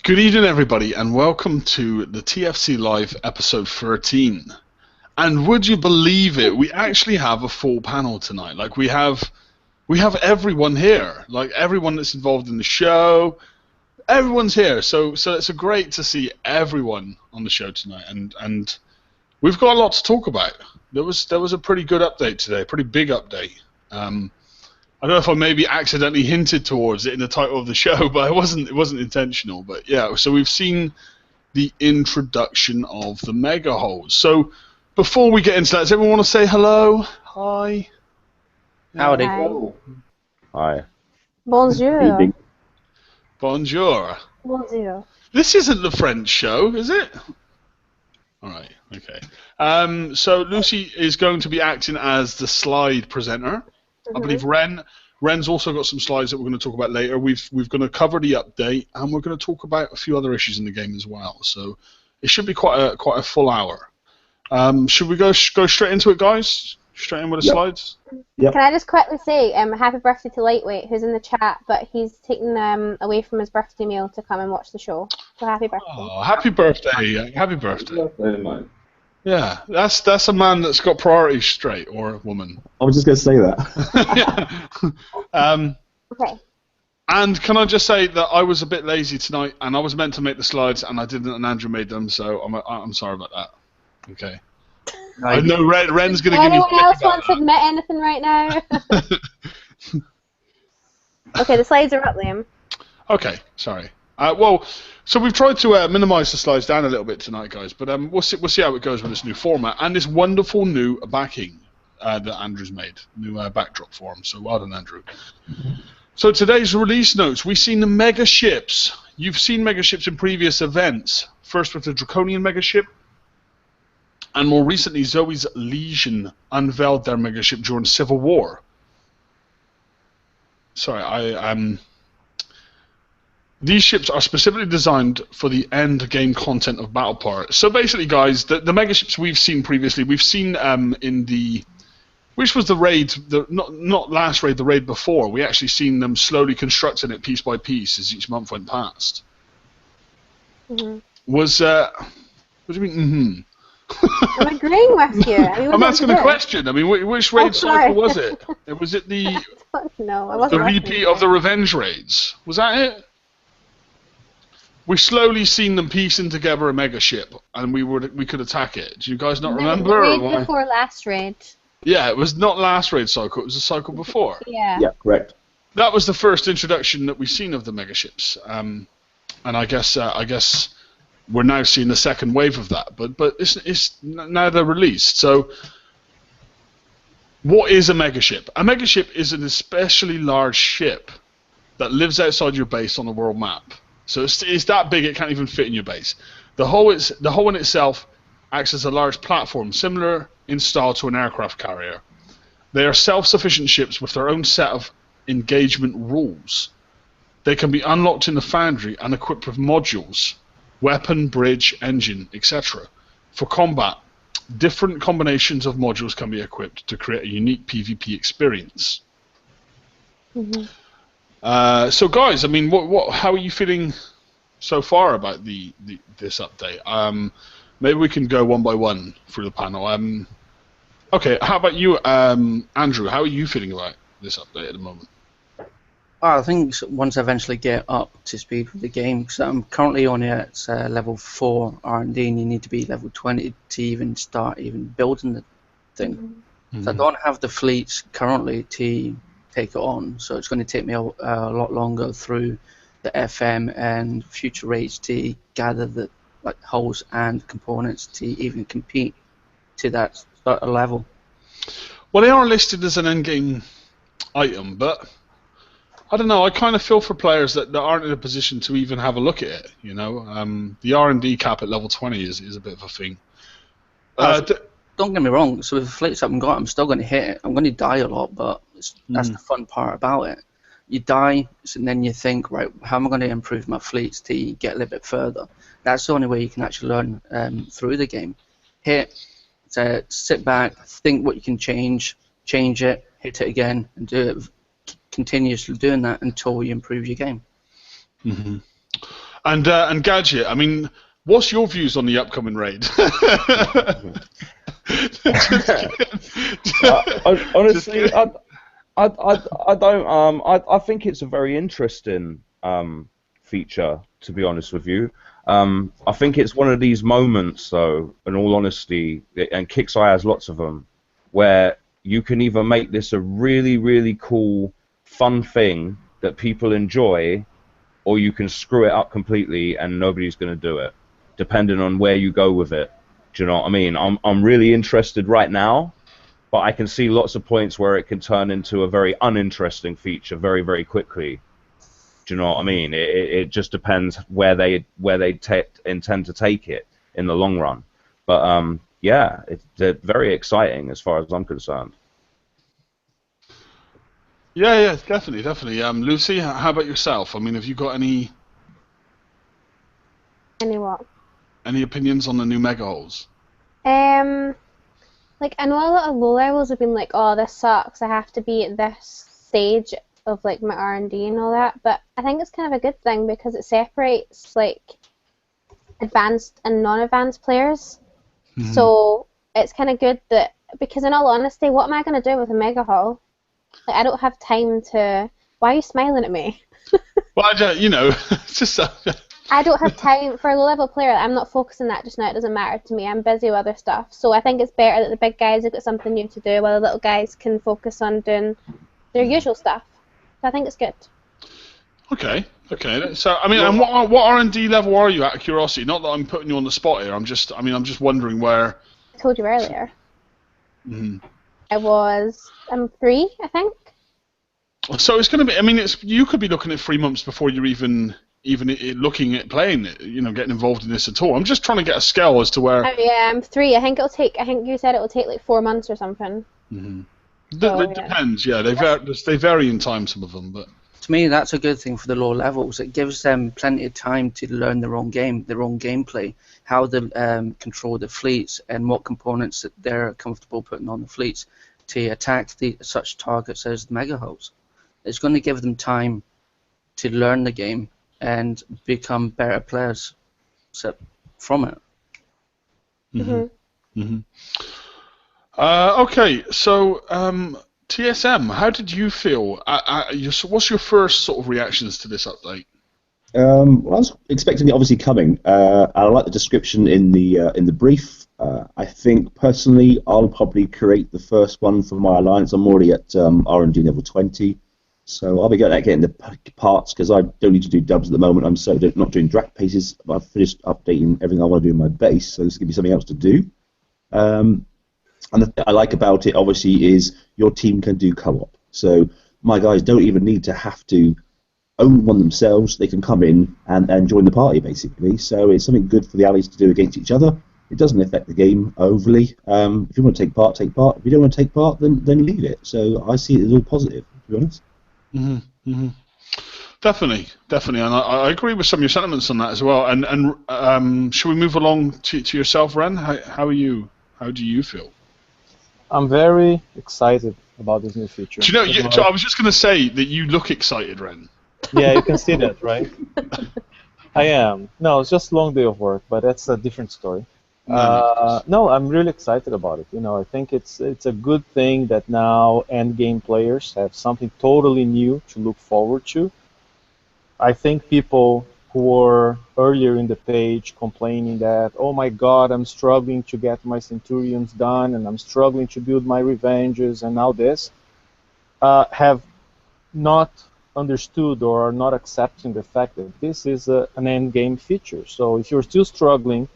Good evening, everybody, and welcome to the TFC Live episode 13. And would you believe it? We actually have a full panel tonight. Like we have everyone here. Like everyone that's involved in the show, everyone's here. So it's great to see everyone on the show tonight. And we've got a lot to talk about. There was a pretty good update today, a pretty big update. I don't know if I maybe accidentally hinted towards it in the title of the show, but it wasn't intentional. But yeah, so we've seen the introduction of the mega holes. So before we get into that, does everyone want to say hello? Hi. Howdy. Hi. Hi. Bonjour. Bonjour. Bonjour. This isn't the French show, is it? All right. Okay. So Lucy is going to be acting as the slide presenter. I believe Ren's also got some slides that we're going to talk about later. We've going to cover the update, and we're going to talk about a few other issues in the game as well. So it should be quite a full hour. Should we go straight into it, guys? Straight in with the slides? Yep. Can I just quickly say happy birthday to Lightweight, who's in the chat, but he's taken away from his birthday meal to come and watch the show. So happy birthday. Oh, happy birthday. Happy birthday. Mate. Yeah, that's a man that's got priorities straight, or a woman. I was just going to say that. Yeah. Okay. And can I just say that I was a bit lazy tonight, and I was meant to make the slides, and I didn't, and Andrew made them, so I'm sorry about that. Okay. I know Ren's going to give me. Anyone else want to admit anything right now? Okay, the slides are up, Liam. Okay, sorry. So we've tried to minimise the slides down a little bit tonight, guys, but we'll see how it goes with this new format and this wonderful new backing that Andrew's made, new backdrop for him. So well done, Andrew. So today's release notes, we've seen the mega ships. You've seen mega ships in previous events. First with the Draconian mega ship, and more recently Zoe's Legion unveiled their mega ship during Civil War. Sorry, these ships are specifically designed for the end game content of Battle Part. So basically, guys, the mega ships we've seen previously, we've seen in the, which was the raid, not last raid, the raid before. We actually seen them slowly constructing it piece by piece as each month went past. Mm-hmm. What do you mean? I'm agreeing with you. I mean, I'm asking a question. I mean, which raid cycle was it? Was it the No, I wasn't. the repeat of the revenge raids? Was that it? We slowly seen them piecing together a mega ship, and we could attack it. Do you guys not remember? The raid before last raid. Yeah, it was not last raid cycle. It was the cycle before. Yeah. Yeah, correct. That was the first introduction that we've seen of the mega ships, and I guess we're now seeing the second wave of that. But it's now they're released. So, what is a mega ship? A mega ship is an especially large ship that lives outside your base on the world map. So it's that big it can't even fit in your base. The hull in itself acts as a large platform, similar in style to an aircraft carrier. They are self-sufficient ships with their own set of engagement rules. They can be unlocked in the foundry and equipped with modules, weapon, bridge, engine, etc. For combat, different combinations of modules can be equipped to create a unique PvP experience. Mm-hmm. So guys, I mean, how are you feeling so far about this update? Maybe we can go one by one through the panel. Okay, how about you, Andrew? How are you feeling about this update at the moment? I think once I eventually get up to speed with the game, because I'm currently only at level 4 R&D, and you need to be level 20 to even start building the thing. Mm-hmm. So I don't have the fleets currently to take it on, so it's going to take me a lot longer through the FM and future raids to gather the hulls and components to even compete to that sort of level. Well, they are listed as an endgame item, but I don't know. I kind of feel for players that aren't in a position to even have a look at it. You know, the R&D cap at level 20 is a bit of a thing. Don't get me wrong. So with the fleets I haven't got, I'm still going to hit it. I'm going to die a lot, but that's the fun part about it. You die, and then you think, right, how am I going to improve my fleets to get a little bit further? That's the only way you can actually learn through the game. Sit back, think what you can change it, hit it again, and do it continuously doing that until you improve your game. Mm-hmm. And Gadget, I mean, what's your views on the upcoming raid? Honestly, I don't. I think it's a very interesting feature, to be honest with you. I think it's one of these moments, though, in all honesty, and Kixeye has lots of them, where you can either make this a really, really cool, fun thing that people enjoy, or you can screw it up completely and nobody's going to do it, depending on where you go with it. Do you know what I mean? I'm really interested right now, but I can see lots of points where it can turn into a very uninteresting feature very, very quickly. Do you know what I mean? It just depends where they intend to take it in the long run. But yeah, they're very exciting as far as I'm concerned. Yeah, definitely. Lucy, how about yourself? I mean, have you got any What? any opinions on the new mega holes? Like, I know a lot of low levels have been like, oh, this sucks, I have to be at this stage of like my R&D and all that, but I think it's kind of a good thing because it separates like advanced and non-advanced players. Mm-hmm. So it's kind of good that, because in all honesty, what am I going to do with a mega hall? Like, I don't have time to. Why are you smiling at me? Well, it's just. I don't have time for a low-level player. I'm not focusing that just now. It doesn't matter to me. I'm busy with other stuff. So I think it's better that the big guys have got something new to do, while the little guys can focus on doing their usual stuff. So I think it's good. Okay. So I mean, and what R&D level are you at? Curiosity. Not that I'm putting you on the spot here. I'm just wondering where. I told you earlier. Mm-hmm. I'm 3, I think. So it's going to be. I mean, you could be looking at 3 months before you're even looking at playing it. Getting involved in this at all. I'm just trying to get a scale as to where. Oh, yeah, I'm 3. I think you said it'll take like 4 months or something. Mm-hmm. It depends. Yeah, they vary in time, some of them, but. To me, that's a good thing for the lower levels. It gives them plenty of time to learn their own gameplay, how to control the fleets, and what components that they're comfortable putting on the fleets to attack such targets as the mega hulls. It's going to give them time to learn the game and become better players from it. Mm-hmm. Mm-hmm. Okay, so TSM, how did you feel? What's your first sort of reactions to this update? Well, I was expecting it obviously coming. I like the description in the brief. I think personally, I'll probably create the first one for my alliance. I'm already at R&D level 20, so I'll be getting the parts because I don't need to do dubs at the moment. I'm not doing drag paces. I've finished updating everything I want to do in my base, so this will give me something else to do. And the thing I like about it, obviously, is your team can do co-op. So my guys don't even need to have to own one themselves. They can come in and join the party, basically. So it's something good for the allies to do against each other. It doesn't affect the game overly. If you want to take part, take part. If you don't want to take part, then leave it. So I see it as all positive, to be honest. Mm-hmm. Mm-hmm. Definitely, and I agree with some of your sentiments on that as well. And should we move along to yourself, Ren? How are you? How do you feel? I'm very excited about this new feature. Do you know? I was just going to say that you look excited, Ren. Yeah, you can see that, right? I am. No, it's just a long day of work, but that's a different story. No, I'm really excited about it. I think it's a good thing that now endgame players have something totally new to look forward to. I think people who were earlier in the page complaining that, oh my god, I'm struggling to get my Centurions done, and I'm struggling to build my Revenges, and now this, have not understood or are not accepting the fact that this is an endgame feature. So if you're still struggling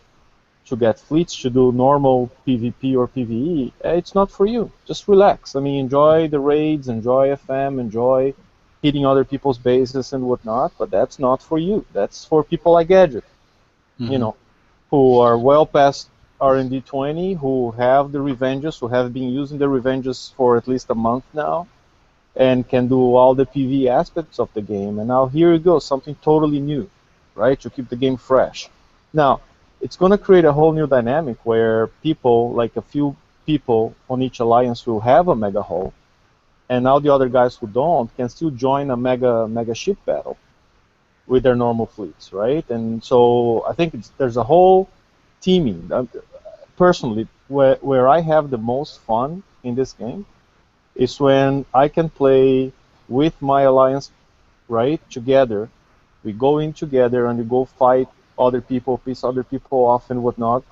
to get fleets to do normal PvP or PvE, it's not for you. Just relax. I mean, enjoy the raids, enjoy FM, enjoy hitting other people's bases and whatnot, but that's not for you. That's for people like Gadget, who are well past R&D 20, who have the Revenges, who have been using the Revenges for at least a month now, and can do all the PvE aspects of the game. And now here you go, something totally new, right, to keep the game fresh. Now, it's going to create a whole new dynamic where people, like a few people on each alliance, will have a mega hull, and now the other guys who don't can still join a mega ship battle, with their normal fleets, right? And so I think there's a whole teaming. Personally, where I have the most fun in this game is when I can play with my alliance, right, together. We go in together and we go fight other people, piss other people off and whatnot,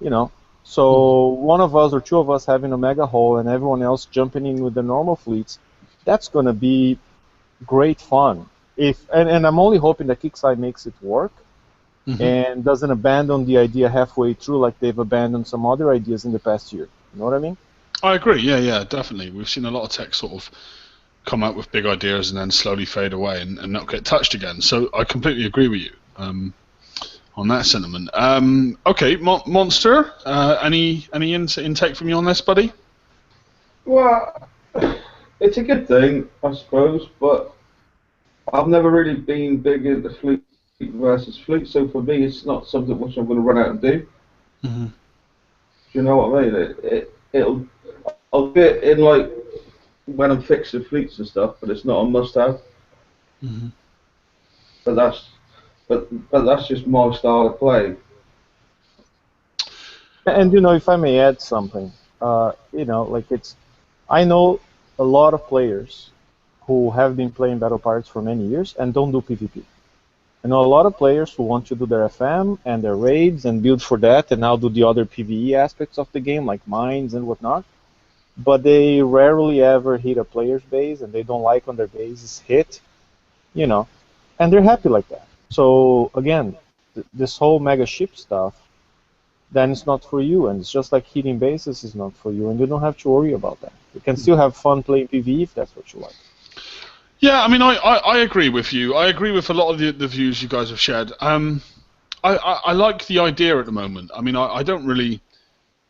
you know. So one of us or two of us having a mega hull and everyone else jumping in with the normal fleets, that's going to be great fun. And I'm only hoping that Kickside makes it work and doesn't abandon the idea halfway through like they've abandoned some other ideas in the past year. You know what I mean? I agree. Yeah, definitely. We've seen a lot of tech sort of come out with big ideas and then slowly fade away and not get touched again. So I completely agree with you on that sentiment. Okay, Monster, any intake from you on this, buddy? Well, it's a good thing, I suppose, but I've never really been big into fleet versus fleet, so for me it's not something which I'm going to run out and do. Mm-hmm. Do you know what I mean? I'll get in like when I'm fixing fleets and stuff, but it's not a must-have. Mm-hmm. But that's just my style of play. And you know, if I may add something, you know, like I know a lot of players who have been playing Battle Pirates for many years and don't do PvP. I know a lot of players who want to do their FM and their raids and build for that and now do the other PvE aspects of the game, like mines and whatnot. But they rarely ever hit a player's base, and they don't like when their base is hit, you know, and they're happy like that. So again, this whole mega ship stuff, then it's not for you, and it's just like hitting bases is not for you, and you don't have to worry about that. You can still have fun playing PvE if that's what you like. Yeah, I mean, I agree with you. I agree with a lot of the views you guys have shared. I like the idea at the moment. I mean, I don't really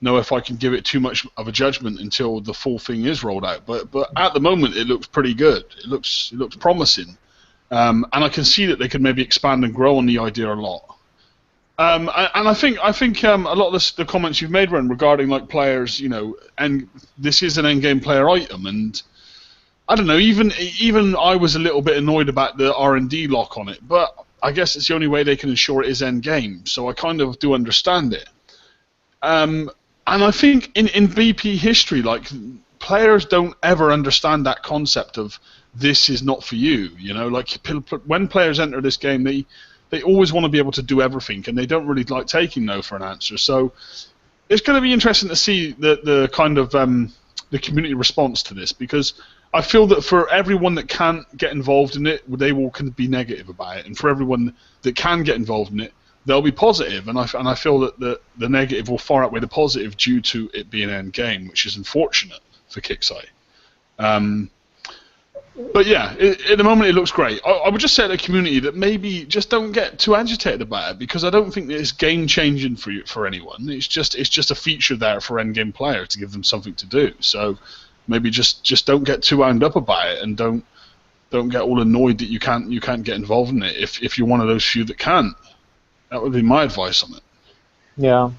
know if I can give it too much of a judgment until the full thing is rolled out. But at the moment, it looks pretty good. It looks promising, and I can see that they could maybe expand and grow on the idea a lot. And I think a lot of the comments you've made, Ren, regarding like players, you know, and this is an endgame player item, and I don't know, even I was a little bit annoyed about the R&D lock on it, but I guess it's the only way they can ensure it is endgame, so I kind of do understand it. And I think in BP history, like, players don't ever understand that concept of this is not for you, you know, like when players enter this game, they always want to be able to do everything, and they don't really like taking no for an answer. So it's going to be interesting to see the kind of the community response to this, because I feel that for everyone that can't get involved in it, they will be negative about it, and for everyone that can get involved in it, they'll be positive. And I feel that the negative will far outweigh the positive due to it being an end game, which is unfortunate for Kickside. But yeah, at the moment it looks great. I would just say to the community that maybe just don't get too agitated about it, because I don't think that it's game changing for anyone. It's just a feature there for endgame player to give them something to do. So maybe just don't get too wound up about it, and don't get all annoyed that you can't get involved in it if you're one of those few that can. That would be my advice on it. Yeah.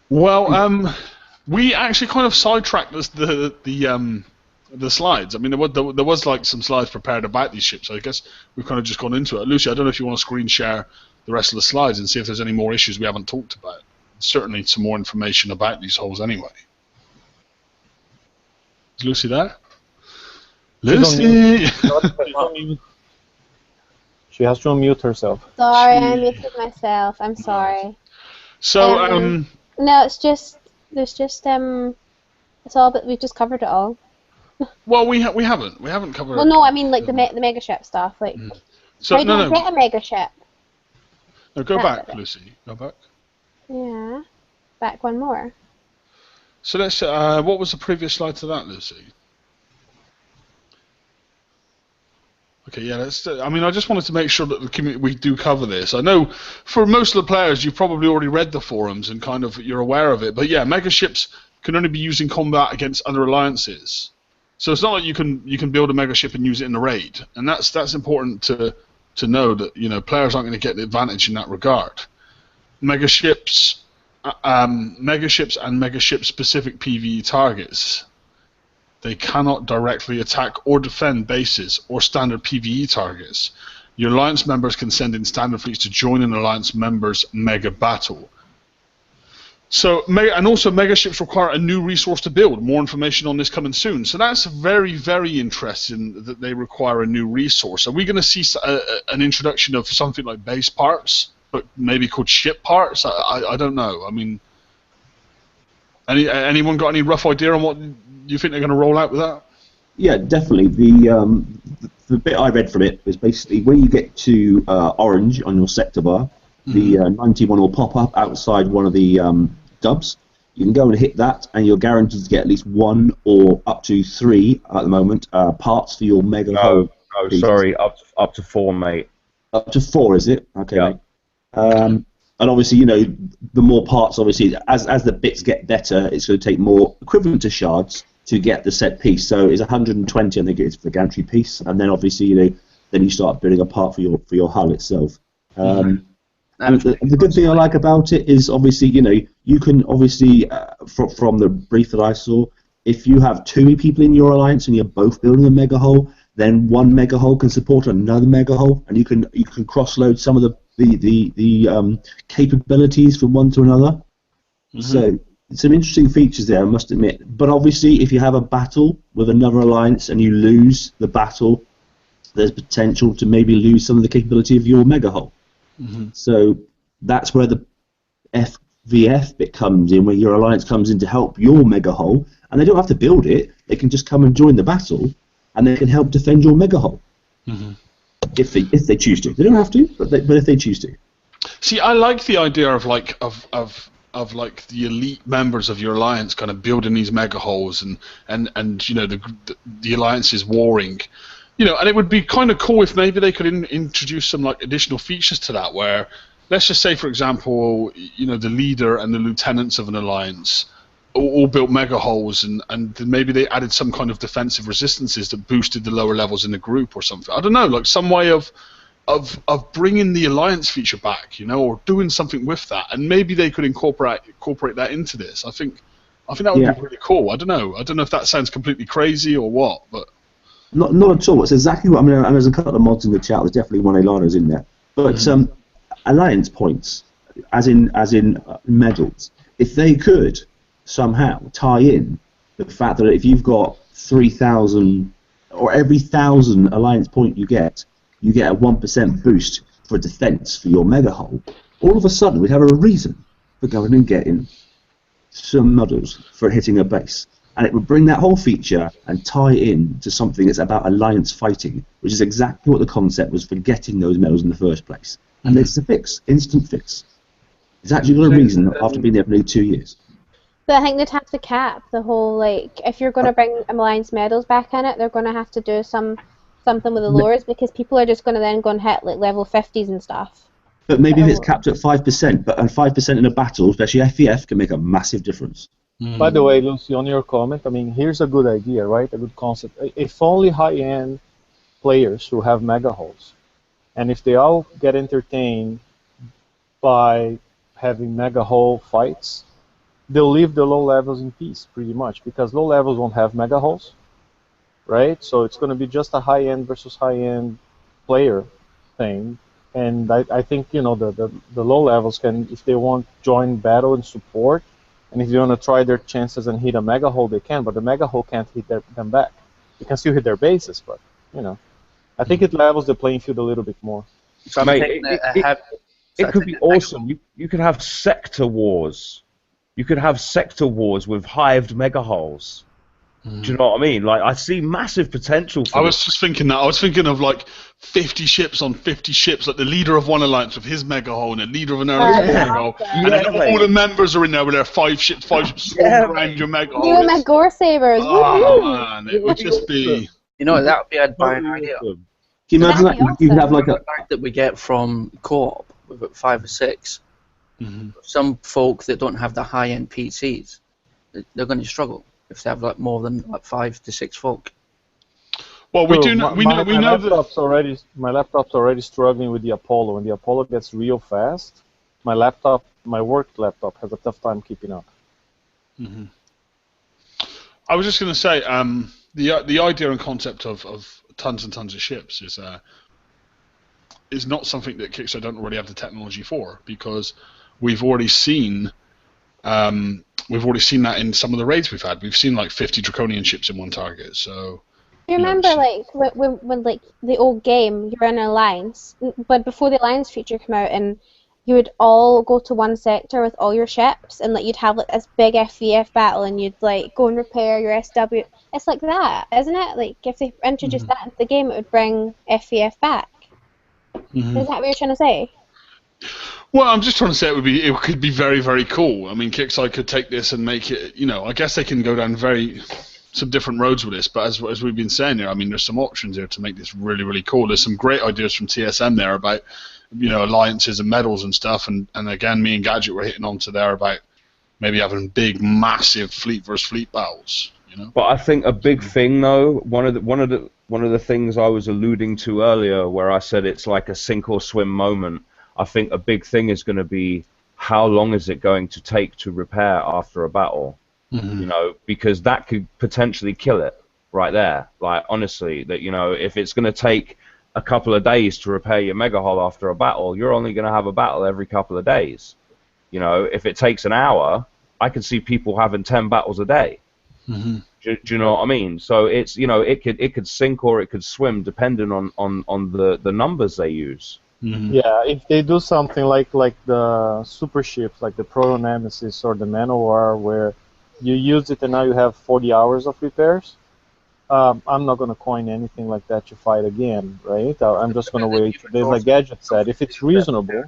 Well, we actually kind of sidetracked the slides. I mean, there was like some slides prepared about these ships. So I guess we've kind of just gone into it. Lucy, I don't know if you want to screen share the rest of the slides and see if there's any more issues we haven't talked about. Certainly some more information about these holes anyway. Is Lucy there? Lucy! She has to unmute herself. Sorry, I muted myself. I'm sorry. So, no, it's just it's all, but we've just covered it all. Well, we haven't covered. Well, no, I mean like the mega ship stuff, like. So why don't get a mega ship? No, go back, Lucy. Go back. Yeah, back one more. So let's. What was the previous slide to that, Lucy? Okay, yeah. I mean, I just wanted to make sure that the community, we do cover this. I know for most of the players, you've probably already read the forums and kind of you're aware of it. But yeah, mega ships can only be used in combat against other alliances. So it's not like you can build a mega ship and use it in a raid, and that's important to know that, you know, players aren't going to get the advantage in that regard. Mega ships and mega ship specific PvE targets They cannot directly attack or defend bases or standard PvE targets. Your Alliance members can send in standard fleets to join an Alliance member's mega battle. So, and also mega ships require a new resource to build. More information on this coming soon. So that's very, very interesting that they require a new resource. Are we going to see an introduction of something like base parts, but maybe called ship parts? I don't know. I mean, anyone got any rough idea on what you think they're going to roll out with that? Yeah, definitely. The bit I read from it was basically when you get to orange on your sector bar, the 91 will pop up outside one of the dubs. You can go and hit that, and you're guaranteed to get at least 1 or up to 3 at the moment parts for your mega hull. No, sorry, up to 4, mate. Up to 4, is it? Okay, yeah. Mate. And obviously, you know, the more parts, obviously, as the bits get better, it's going to take more equivalent to shards to get the set piece. So it's 120, I think it is, for the Gantry piece, and then obviously, you know, then you start building a part for your hull itself. And the good thing I like about it is obviously, you know, you can obviously, from the brief that I saw, if you have 2 people in your alliance and you're both building a mega hull, then one mega hull can support another mega hull, and you can cross-load some of the capabilities from one to another. So some interesting features there, I must admit. But obviously, if you have a battle with another alliance and you lose the battle, there's potential to maybe lose some of the capability of your mega hull. So that's where the FVF bit comes in, where your alliance comes in to help your mega hull, and they don't have to build it. They can just come and join the battle, and they can help defend your mega hull if they choose to. They don't have to, but if they choose to. See, I like the idea of like the elite members of your alliance kind of building these mega hulls and you know the alliance is warring. You know, and it would be kind of cool if maybe they could introduce some like additional features to that, where let's just say, for example, you know, the leader and the lieutenants of an alliance all built mega hulls, and maybe they added some kind of defensive resistances that boosted the lower levels in the group or something. I don't know, like some way of bringing the alliance feature back, you know, or doing something with that, and maybe they could incorporate that into this. I think that would be really cool. I don't know if that sounds completely crazy or what, but. Not at all. It's exactly what I mean. And there's a couple of mods in the chat. There's definitely one Elana's in there. But alliance points, as in medals, if they could somehow tie in the fact that if you've got 3,000 or every 1,000 alliance point you get a 1% boost for defense for your mega hull, all of a sudden we'd have a reason for going and getting some medals for hitting a base. And it would bring that whole feature and tie in to something that's about alliance fighting, which is exactly what the concept was for getting those medals in the first place. And it's a fix, instant fix. It's actually got a reason after being there for nearly 2 years. But I think they'd have to cap the whole, like, if you're going to bring alliance medals back in it, they're going to have to do something with the lures, because people are just going to then go and hit like level 50s and stuff. But maybe if it's capped at 5%, and 5% in a battle, especially FVF, can make a massive difference. By the way, Lucy, on your comment, I mean, here's a good idea, right? A good concept. If only high-end players who have mega hulls, and if they all get entertained by having mega hull fights, they'll leave the low levels in peace, pretty much, because low levels won't have mega hulls, right? So it's going to be just a high-end versus high-end player thing. And I think, you know, the low levels can, if they want, join battle and support. And if they want to try their chances and hit a mega hull, they can, but the mega hull can't hit them back. They can still hit their bases, but, you know. I think it levels the playing field a little bit more. So Mate, it could be awesome. You could have sector wars. You could have sector wars with hived mega hulls. Do you know what I mean? Like, I see massive potential for I was just thinking that. I was thinking of like 50 ships on 50 ships, like the leader of one alliance with his mega hull and the leader of another mega hull, and then all the members are in there with their 5 ships around your mega hull. You and my gore sabers. Oh man, it would just be. You know, that would be a buying idea. Can you imagine that? You have like a that we get from co-op with about 5 or 6. Some folk that don't have the high-end PCs, they're going to struggle if they have like more than like 5 to 6 folk. Well, we do know. We know that my laptop's already struggling with the Apollo. When the Apollo gets real fast, my work laptop, has a tough time keeping up. I was just going to say, the idea and concept of tons and tons of ships is not something that Kickstarter don't already have the technology for, because we've already seen that in some of the raids we've had. We've seen like 50 draconian ships in one target. So Do you remember, like, when like the old game, you were in an alliance, but before the alliance feature came out, and you would all go to one sector with all your ships, and like you'd have like this big FVF battle, and you'd like go and repair your SW. It's like that, isn't it? Like if they introduced that into the game, it would bring FVF back. Is that what you're trying to say? Well, I'm just trying to say it could be very, very cool. I mean, Kickstarter could take this and make it, I guess they can go down some different roads with this, but as we've been saying here, I mean, there's some options here to make this really, really cool. There's some great ideas from TSM there about, alliances and medals and stuff, and again, me and Gadget were hitting onto there about maybe having big, massive fleet versus fleet battles, But I think a big thing, though, one of the things I was alluding to earlier, where I said it's like a sink or swim moment, I think a big thing is going to be how long is it going to take to repair after a battle, because that could potentially kill it right there. Like, honestly, that, if it's going to take a couple of days to repair your mega hull after a battle, you're only going to have a battle every couple of days. If it takes an hour, I can see people having 10 battles a day. Do you know what I mean? So it's, it could sink or it could swim depending on the numbers they use. Yeah, if they do something like the super ships, like the Proto Nemesis or the Manowar, where you use it and now you have 40 hours of repairs, I'm not going to coin anything like that to fight again, right? I'm just going to wait. There's, like Gadget said, if it's reasonable,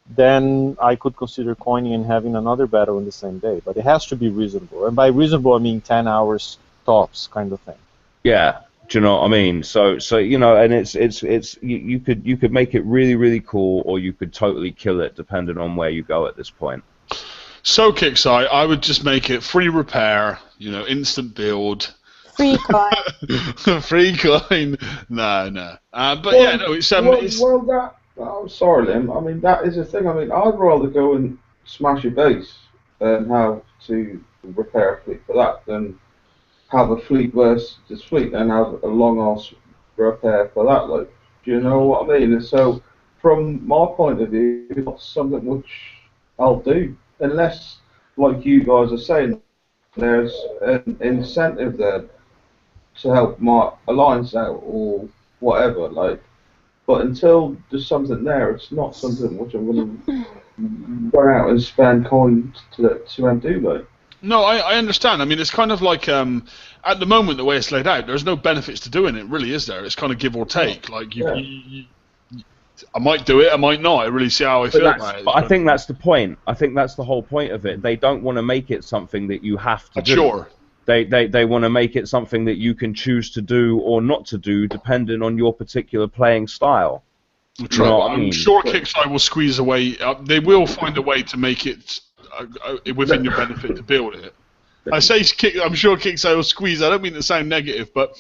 then I could consider coining and having another battle in the same day. But it has to be reasonable, and by reasonable I mean 10 hours tops, kind of thing. Yeah. Do you know what I mean? So and it's you could make it really, really cool, or you could totally kill it depending on where you go at this point. So Kickstarter, I would just make it free repair, instant build, Free coin. free coin. No. But Well, yeah, no, it's I'm sorry, Lim. I mean, that is the thing. I mean, I'd rather go and smash your base and have to repair a fleet for that than have a fleet versus this fleet and have a long ass repair for that. Like, do you know what I mean? And so, from my point of view, it's not something which I'll do unless, like you guys are saying, there's an incentive there to help my alliance out or whatever. Like, but until there's something there, it's not something which I'm going to go out and spend coins to do. Like. No, I understand. I mean, it's kind of like at the moment the way it's laid out, there's no benefits to doing it, really, is there? It's kind of give or take. Like I might do it, I might not. I really see how I feel about it. But I think that's the point. I think that's the whole point of it. They don't want to make it something that you have to do. Sure. They want to make it something that you can choose to do or not to do, depending on your particular playing style. True. I'm sure Kickstarter will squeeze away. They will find a way to make it within your benefit to build it. I'm sure Kickstarter will squeeze. I don't mean to sound negative, but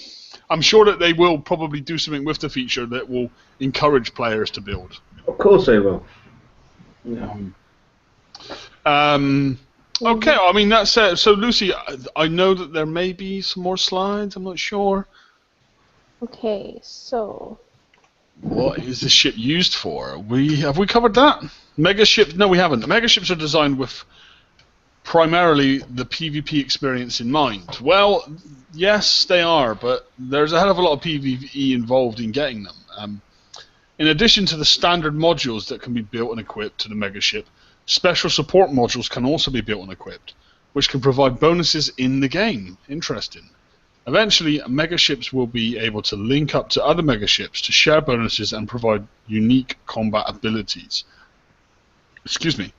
I'm sure that they will probably do something with the feature that will encourage players to build. Of course they will. Yeah. Okay, I mean that's it. So Lucy, I know that there may be some more slides. I'm not sure. Okay, so what is this ship used for? Have we covered that? Mega ship? No, we haven't. Mega ships are designed with primarily the PvP experience in mind. Well, yes, they are, but there's a hell of a lot of PvE involved in getting them. In addition to the standard modules that can be built and equipped to the mega ship, special support modules can also be built and equipped, which can provide bonuses in the game. Interesting. Eventually, mega ships will be able to link up to other mega ships to share bonuses and provide unique combat abilities. Excuse me.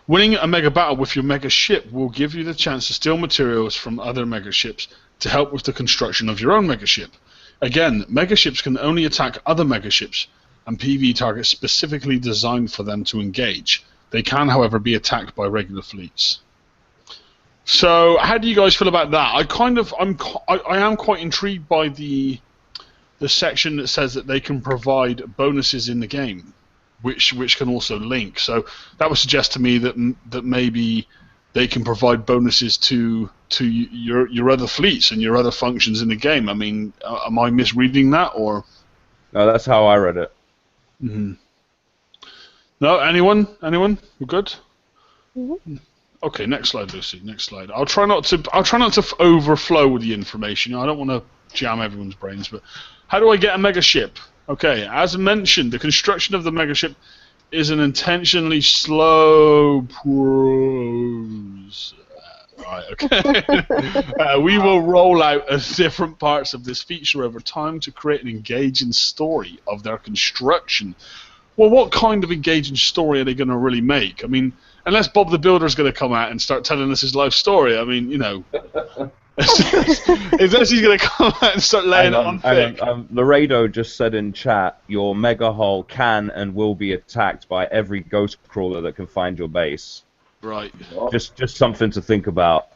Winning a mega battle with your mega ship will give you the chance to steal materials from other mega ships to help with the construction of your own mega ship. Again, mega ships can only attack other mega ships and PvE targets specifically designed for them to engage. They can, however, be attacked by regular fleets. So, how do you guys feel about that? I am quite intrigued by the section that says that they can provide bonuses in the game, which can also link. So that would suggest to me that maybe they can provide bonuses to your other fleets and your other functions in the game. I mean, am I misreading that, or? No, that's how I read it. Mm-hmm. No, anyone? We're good. Mm-hmm. Okay, next slide, Lucy. Next slide. I'll try not to overflow with the information. I don't want to jam everyone's brains, but how do I get a mega ship? Okay, as mentioned, the construction of the mega ship is an intentionally slow process. Right, okay. We will roll out different parts of this feature over time to create an engaging story of their construction. Well, what kind of engaging story are they going to really make? I mean, unless Bob the Builder's going to come out and start telling us his life story, I mean, you know. Unless he's going to come out and start laying it on thick. Laredo just said in chat, your mega hull can and will be attacked by every ghost crawler that can find your base. Right. Just something to think about.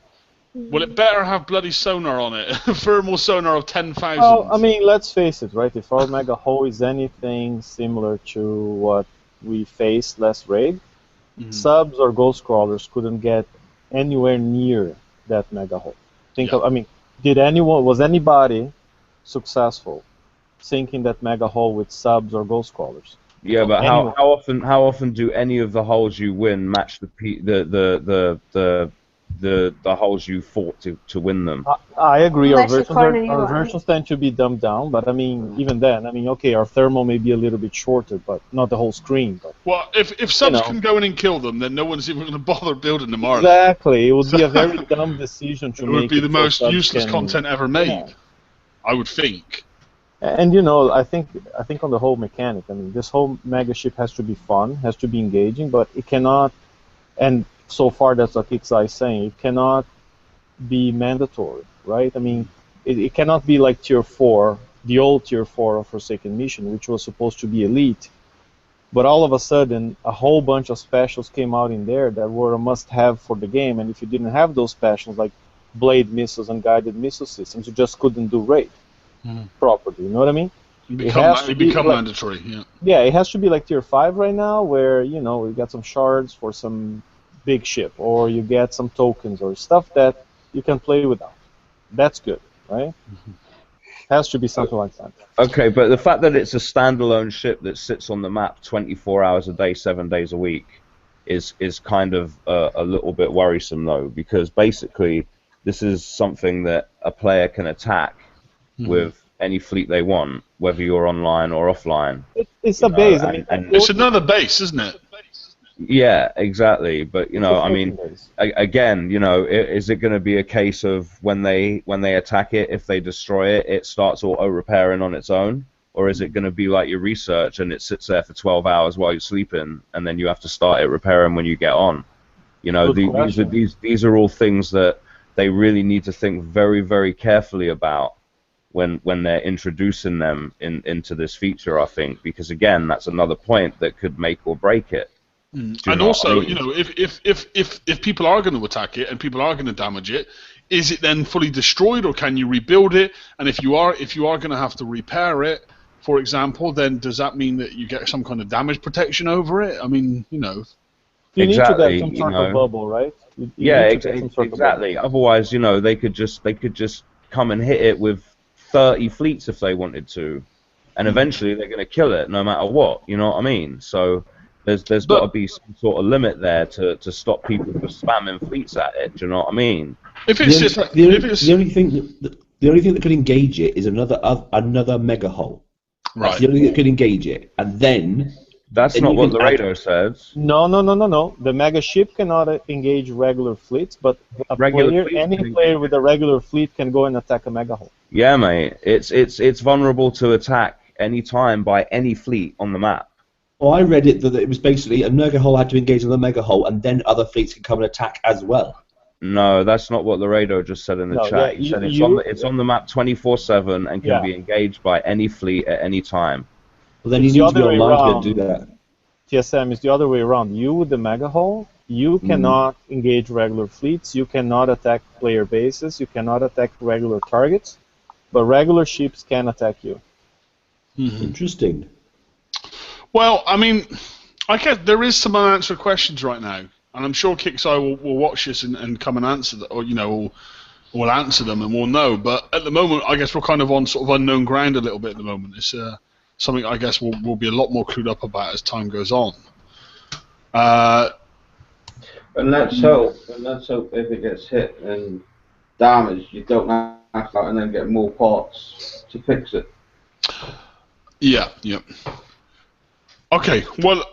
Well, it better have bloody sonar on it. Thermal sonar of 10,000. Well, I mean, let's face it, right? If our mega hull is anything similar to what we faced last raid, subs or ghost crawlers couldn't get anywhere near that mega hull. I mean, was anybody successful sinking that mega hull with subs or ghost crawlers? Yeah, but how often do any of the hulls you win match the hulls you fought to win them? I agree. Our Unless versions tend to be dumbed down, but I mean, even then, I mean, okay, our thermal may be a little bit shorter, but not the whole screen. But, well, if subs can go in and kill them, then no one's even going to bother building them, are they? Exactly. It would be a very dumb decision to make. It would be the most useless content ever made, I would think. And you know, I think on the whole mechanic, I mean, this whole mega ship has to be fun, has to be engaging, but it cannot, and so far that's what Kixai is saying, it cannot be mandatory, right? I mean, it cannot be like Tier 4, the old Tier 4 of Forsaken Mission, which was supposed to be elite, but all of a sudden, a whole bunch of specials came out in there that were a must-have for the game, and if you didn't have those specials, like blade missiles and guided missile systems, you just couldn't do raid properly, you know what I mean? It become mandatory, yeah. Yeah, it has to be like Tier 5 right now, where, you know, you got some shards for some big ship, or you get some tokens or stuff that you can play without. That's good, right? Has to be something like that. Okay, but the fact that it's a standalone ship that sits on the map 24 hours a day, 7 days a week is kind of a little bit worrisome, though, because basically this is something that a player can attack with any fleet they want, whether you're online or offline. It's a base. I mean, it's another base, isn't it? Yeah, exactly. But you know, I mean, again, you know, is it going to be a case of when they attack it, if they destroy it, it starts auto repairing on its own, or is it going to be like your research and it sits there for 12 hours while you're sleeping, and then you have to start it repairing when you get on? You know, these are all things that they really need to think very, very carefully about when they're introducing them into this feature, I think, because again, that's another point that could make or break it. And also, you know, if people are going to attack it and people are going to damage it, is it then fully destroyed, or can you rebuild it? And if you are going to have to repair it, for example, then does that mean that you get some kind of damage protection over it? I mean, you know, you need to get some sort of bubble, right? Exactly. Otherwise, you know, they could just come and hit it with 30 fleets if they wanted to, and eventually they're going to kill it no matter what. You know what I mean? So there's got to be some sort of limit there to stop people from spamming fleets at it. Do you know what I mean? The only thing that could engage it is another mega hull. Right. That's the only thing that could engage it, and then. That's not what Laredo says. No. The mega ship cannot engage regular fleets, but any player with a regular fleet can go and attack a mega hull. Yeah, mate. It's vulnerable to attack any time by any fleet on the map. Oh, I read it that it was basically a mega hull had to engage on the mega hull, and then other fleets can come and attack as well. No, that's not what Laredo just said in the chat. He said it's on the map 24/7 and can be engaged by any fleet at any time. Well, then you need to be online to do that. TSM is the other way around. You with the mega hull, you cannot engage regular fleets. You cannot attack player bases. You cannot attack regular targets, but regular ships can attack you. Interesting. Well, I mean, I guess there is some unanswered questions right now. and I'm sure Kixeye will watch this and come and answer that, or will answer them and we'll know. But at the moment, I guess we're kind of on sort of unknown ground a little bit at the moment. It's something I guess we'll be a lot more clued up about as time goes on. And let's hope if it gets hit and damaged, you don't have to and then get more parts to fix it. Yeah. Okay, well,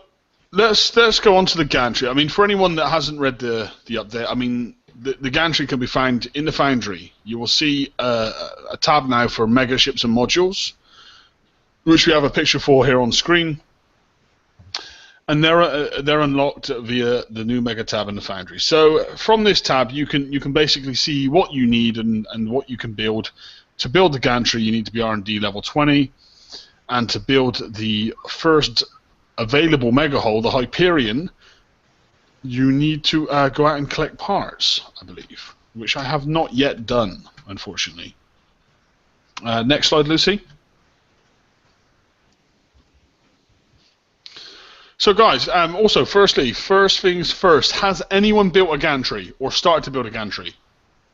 let's go on to the Gantry. I mean, for anyone that hasn't read the update, I mean, the Gantry can be found in the Foundry. You will see a tab now for Mega Ships and Modules, which we have a picture for here on screen. And they're unlocked via the new Mega tab in the Foundry. So from this tab, you can basically see what you need and what you can build. To build the Gantry, you need to be R&D level 20, and to build the first available Mega Hull, the Hyperion, you need to go out and collect parts, I believe, which I have not yet done, unfortunately. Next slide, Lucy. So guys, also, first things first, has anyone built a Gantry or started to build a Gantry?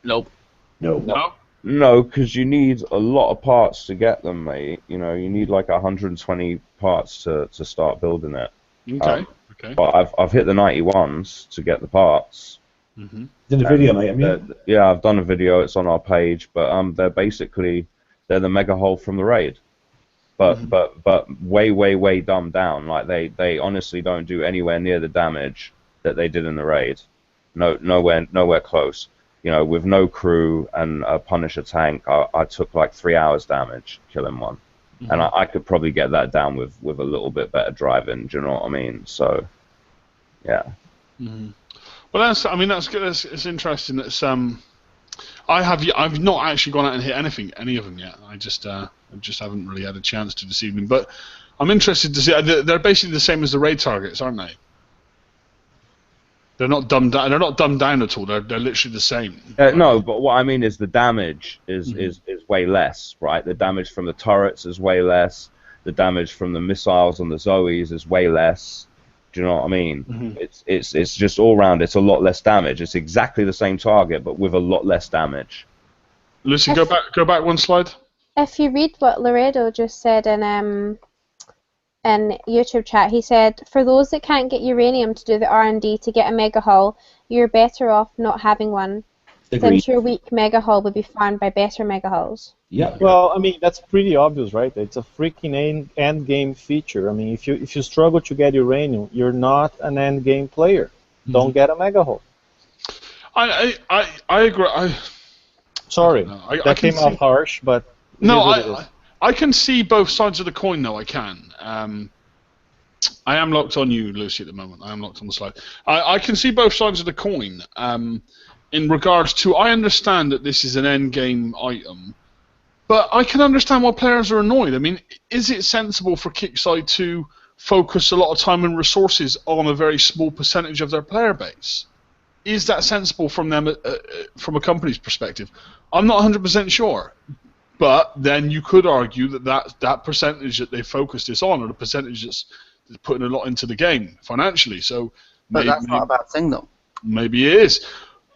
Nope. No? No, because you need a lot of parts to get them, mate. You know, you need like 120 parts to start building it. Okay. Okay. But I've hit the 91s to get the parts. Mm-hmm. Did a video, mate, have you? Yeah, I've done a video. It's on our page, but they're the Mega Hull from the raid. But way dumbed down. Like they honestly don't do anywhere near the damage that they did in the raid. Nowhere close. You know, with no crew and a Punisher tank, I took like 3 hours damage killing one, and I could probably get that down with a little bit better driving. Do you know what I mean? So, yeah. Mm-hmm. Well, that's good. It's interesting. It's I've not actually gone out and hit any of them yet. I just haven't really had a chance to this evening. But I'm interested to see. They're basically the same as the raid targets, aren't they? They're not dumbed down. They're not dumbed down at all. They're literally the same. No, but what I mean is the damage is way less, right? The damage from the turrets is way less. The damage from the missiles on the Zoes is way less. Do you know what I mean? Mm-hmm. It's just all round. It's a lot less damage. It's exactly the same target, but with a lot less damage. Lucy, go back one slide. If you read what Laredo just said in YouTube chat, he said, for those that can't get uranium to do the R&D to get a Mega Hull, you're better off not having one. Agreed. Since your weak Mega Hull would be found by better Mega Hulls. Yeah. Well, I mean, that's pretty obvious, right? It's a freaking end game feature. I mean, if you struggle to get uranium, you're not an end game player. Mm-hmm. Don't get a Mega Hull. I agree. Sorry, that came off harsh, but no, I can see both sides of the coin, though. I can. I am locked on you, Lucy, at the moment. I am locked on the slide. I can see both sides of the coin. In regards to, I understand that this is an end game item, but I can understand why players are annoyed. I mean, is it sensible for Kixeye to focus a lot of time and resources on a very small percentage of their player base? Is that sensible from them, from a company's perspective? I'm not 100% sure. But then you could argue that percentage that they focused this on, or the percentage that's putting a lot into the game financially. So, but that's not a bad thing, though. Maybe it is.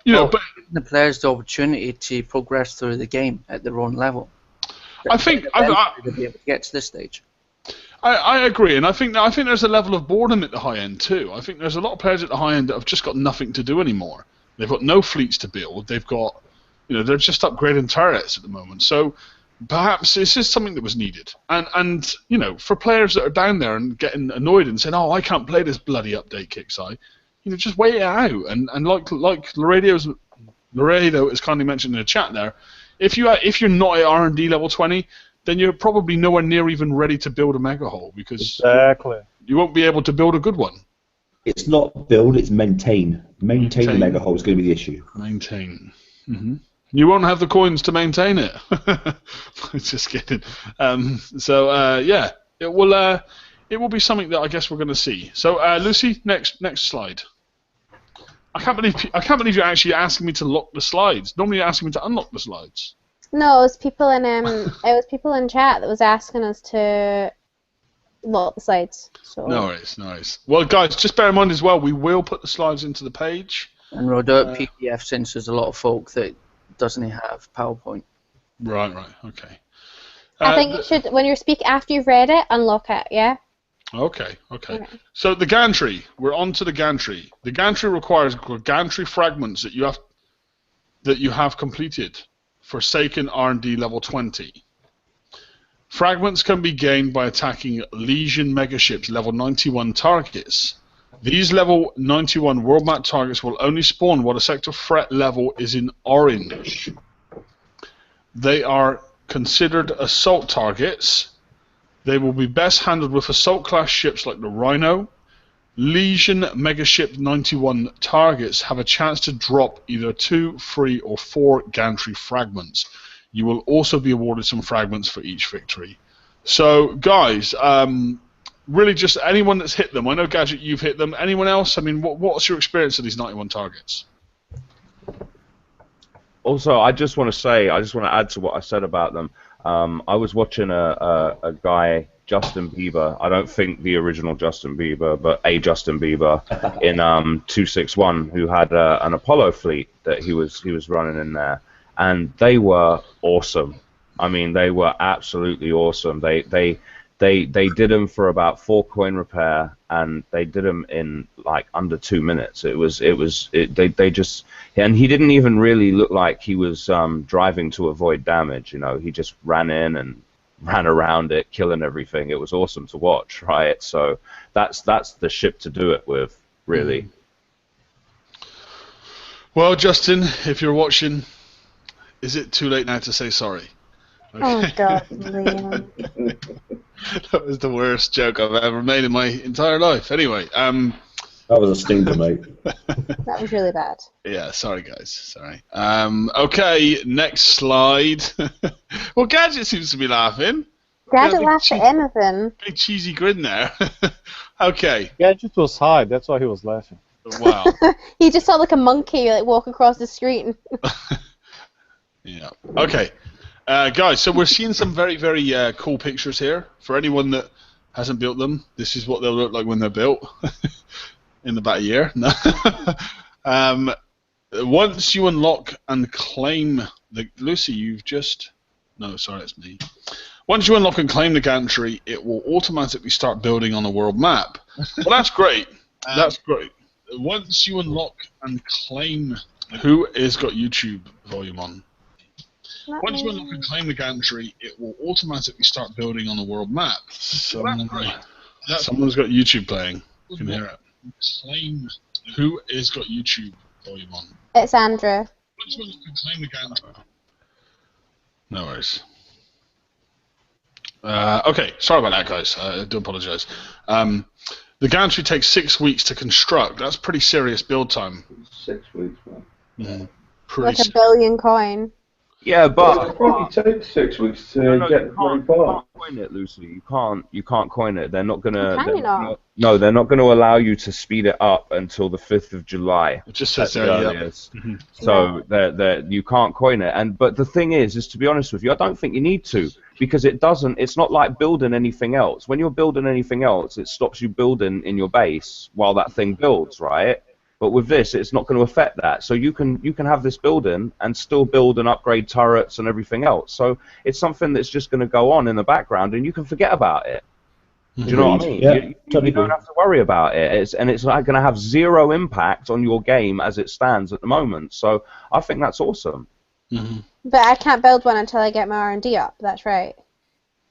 But the players the opportunity to progress through the game at their own level. I think to be able to get to this stage. I agree, and I think there's a level of boredom at the high end too. I think there's a lot of players at the high end that have just got nothing to do anymore. They've got no fleets to build. They've got, they're just upgrading turrets at the moment. So perhaps this is something that was needed. And for players that are down there and getting annoyed and saying, "Oh, I can't play this bloody update, Kixeye," just wait it out. And like Laredo is kindly mentioned in the chat there, if you're not at R&D level 20, then you're probably nowhere near even ready to build a Mega Hull, because exactly you won't be able to build a good one. It's not build, it's maintain. Maintain the Mega Hull is going to be the issue. Maintain. Mm-hmm. You won't have the coins to maintain it. Just kidding. Yeah, it will be something that I guess we're going to see. So Lucy, next slide. I can't believe you're actually asking me to lock the slides. Normally you're asking me to unlock the slides. No, it was people in chat that was asking us to the slides. So. No worries, no worries. Well, guys, just bear in mind as well, we will put the slides into the page. And we'll do it PDF since there's a lot of folk that doesn't have PowerPoint. Right, okay. I think you should, when you're speaking, after you've read it, unlock it, yeah? Okay. So the Gantry, we're on to the Gantry. The Gantry requires Gantry fragments that you have completed. Forsaken R&D level 20. Fragments can be gained by attacking Legion megaships level 91 targets. These level 91 world map targets will only spawn while the sector threat level is in orange. They are considered assault targets. They will be best handled with assault class ships like the Rhino. Legion megaship 91 targets have a chance to drop either 2, 3, or 4 Gantry fragments. You will also be awarded some fragments for each victory. So, guys, really just anyone that's hit them. I know, Gadget, you've hit them. Anyone else? I mean, what's your experience of these 91 targets? Also, I just want to add to what I said about them. I was watching a guy, Justin Bieber. I don't think the original Justin Bieber, but a Justin Bieber in 261, who had an Apollo fleet that he was running in there, and they were awesome. I mean, they were absolutely awesome. They did them for about 4 coin repair, and they did them in like under 2 minutes. They just, and he didn't even really look like he was driving to avoid damage. You know, he just ran in and ran around it, killing everything. It was awesome to watch, right? So that's the ship to do it with, really. Well, Justin, if you're watching, is it too late now to say sorry? Okay. Oh, God, Liam. That was the worst joke I've ever made in my entire life. Anyway, that was a stinker, mate. That was really bad. Yeah, sorry, guys. Sorry. Okay, next slide. Well, Gadget seems to be laughing. Gadget laughed at anything. Big cheesy grin there. Okay. Gadget was high, that's why he was laughing. Wow. He just saw like a monkey like walk across the screen. Yeah. Okay. Guys, so we're seeing some very, very cool pictures here. For anyone that hasn't built them, this is what they'll look like when they're built in about a year. No. Once you unlock and claim the... Lucy, you've just... No, sorry, it's me. Once you unlock and claim the Gantry, it will automatically start building on the world map. Well, that's great. That's great. Once you unlock and claim... Who has got YouTube volume on? Once you unlock and claim the Gantry, it will automatically start building on the world map. Someone's got YouTube playing. You can hear it. Claim. Who has got YouTube volume on? It's Andrew. Once you unlock and claim the Gantry. No worries. Okay, sorry about that, guys. I do apologise. The Gantry takes 6 weeks to construct. That's pretty serious build time. 6 weeks, man. Yeah. Like a billion coin. Yeah, but it probably takes 6 weeks to get very far. You can't coin it, Lucy. You can't coin it. They're not gonna. Can you not? No, they're not going to allow you to speed it up until the 5th of July. It just says at there, the earliest. So you can't coin it. But the thing is to be honest with you, I don't think you need to, because it doesn't. It's not like building anything else. When you're building anything else, it stops you building in your base while that thing builds, right? But with this, it's not going to affect that. So you can have this building and still build and upgrade turrets and everything else. So it's something that's just going to go on in the background, and you can forget about it. Do you know what I mean? Yeah, you don't have to worry about it. It's like going to have zero impact on your game as it stands at the moment. So I think that's awesome. Mm-hmm. But I can't build one until I get my R&D up. That's right.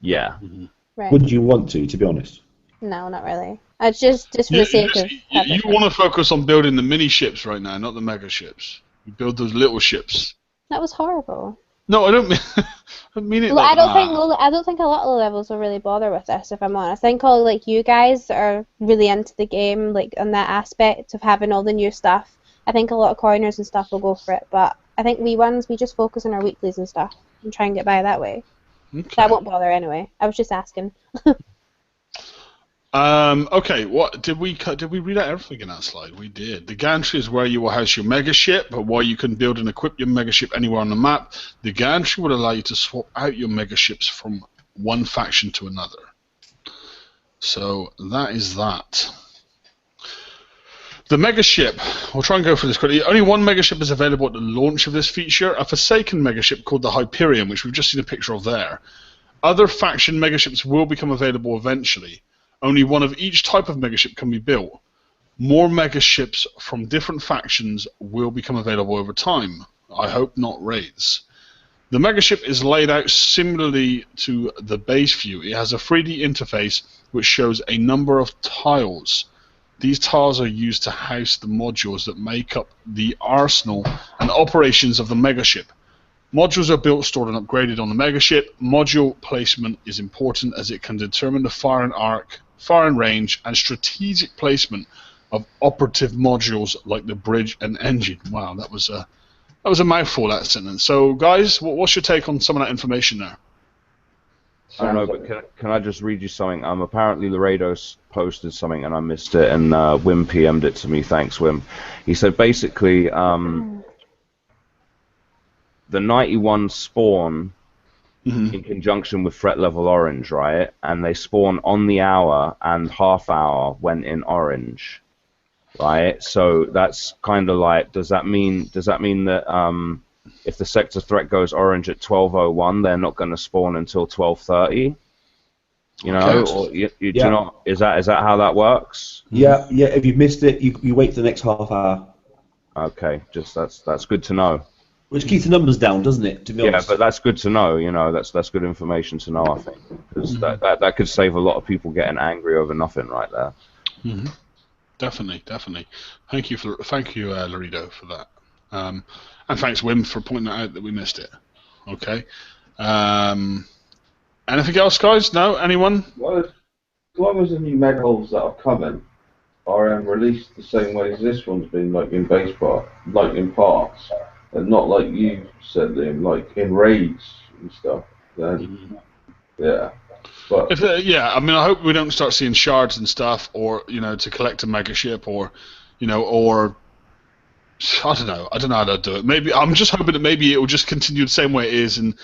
Yeah. Mm-hmm. Right. Would you want to be honest? No, not really. It's just for the sake of... You want to focus on building the mini ships right now, not the mega ships. You build those little ships. That was horrible. No, I don't mean, I mean it Well, like I don't think a lot of the levels will really bother with this, if I'm honest. I think all like you guys are really into the game, like on that aspect of having all the new stuff. I think a lot of coiners and stuff will go for it, but I think we just focus on our weeklies and stuff and try and get by that way. Okay. That won't bother anyway. I was just asking. Okay, what did we read out everything in that slide? We did. The Gantry is where you will house your mega ship, but while you can build and equip your mega ship anywhere on the map, the Gantry will allow you to swap out your mega ships from one faction to another. So that is that. The megaship, we'll try and go for this quickly. Only one megaship is available at the launch of this feature, a Forsaken megaship called the Hyperion, which we've just seen a picture of there. Other faction megaships will become available eventually. Only one of each type of megaship can be built. More megaships from different factions will become available over time. I hope not raids. The megaship is laid out similarly to the base view. It has a 3D interface which shows a number of tiles. These tiles are used to house the modules that make up the arsenal and operations of the megaship. Modules are built, stored, and upgraded on the megaship. Module placement is important as it can determine the firing arc, firing range, and strategic placement of operative modules like the bridge and engine. Wow, that was a mouthful, that sentence. So, guys, what's your take on some of that information there? I don't know, but can I just read you something? Apparently Laredo's posted something and I missed it, and Wim PM'd it to me. Thanks, Wim. He said basically the 91 spawn in conjunction with threat level orange, right? And they spawn on the hour and half hour when in orange, right? So that's kind of like, does that mean that if the sector threat goes orange at 12:01, they're not going to spawn until 12:30? You know, or do you not? Is that how that works? Yeah. If you've missed it, you wait for the next half hour. Okay, just that's good to know. Which keeps the numbers down, doesn't it? To be honest. Yeah, but that's good to know. You know, that's good information to know. I think because that could save a lot of people getting angry over nothing right there. Mm-hmm. Definitely. Thank you, Laredo, for that. And thanks, Wim, for pointing out that we missed it. Okay. Anything else, guys? No? Anyone? Well, as long as the new mega holes that are coming are released the same way as this one's been, like in base part, like in parts, and not like you said, Liam, like in raids and stuff, then yeah. But I mean, I hope we don't start seeing shards and stuff, or to collect a mega ship, or or I don't know how to do it. Maybe I'm just hoping that maybe it will just continue the same way it is, and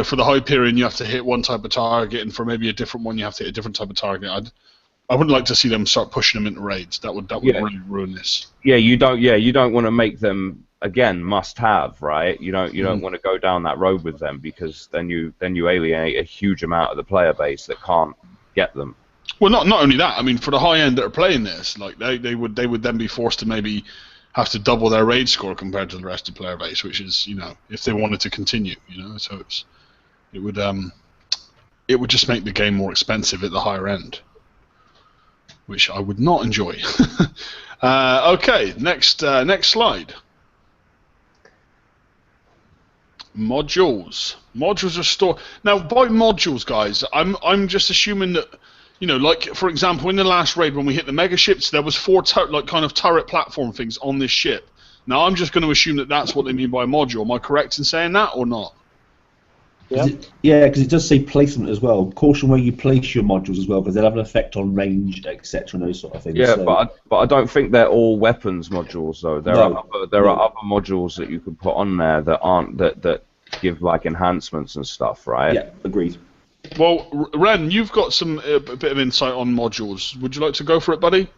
for the Hyperion you have to hit one type of target, and for maybe a different one you have to hit a different type of target. I wouldn't like to see them start pushing them into raids. That would really ruin this. Yeah, you don't want to make them again must have, right? You don't want to go down that road with them, because then you alienate a huge amount of the player base that can't get them. Well, not only that. I mean, for the high end that are playing this, like they would then be forced to maybe have to double their raid score compared to the rest of the player base, which is if they wanted to continue, so it would just make the game more expensive at the higher end, which I would not enjoy. Okay, next slide. Modules. Modules are stored. Now, by modules, guys, I'm just assuming that, like, for example, in the last raid when we hit the mega ships, there was 4 kind of turret platform things on this ship. Now, I'm just going to assume that that's what they mean by module. Am I correct in saying that or not? Yeah, because it does say placement as well. Caution where you place your modules as well, because they'll have an effect on range, etc., and those sort of things. Yeah, so. but I don't think they're all weapons modules though. There are other modules that you could put on there that aren't that give like enhancements and stuff, right? Yeah, agreed. Well, Ren, you've got some a bit of insight on modules. Would you like to go for it, buddy?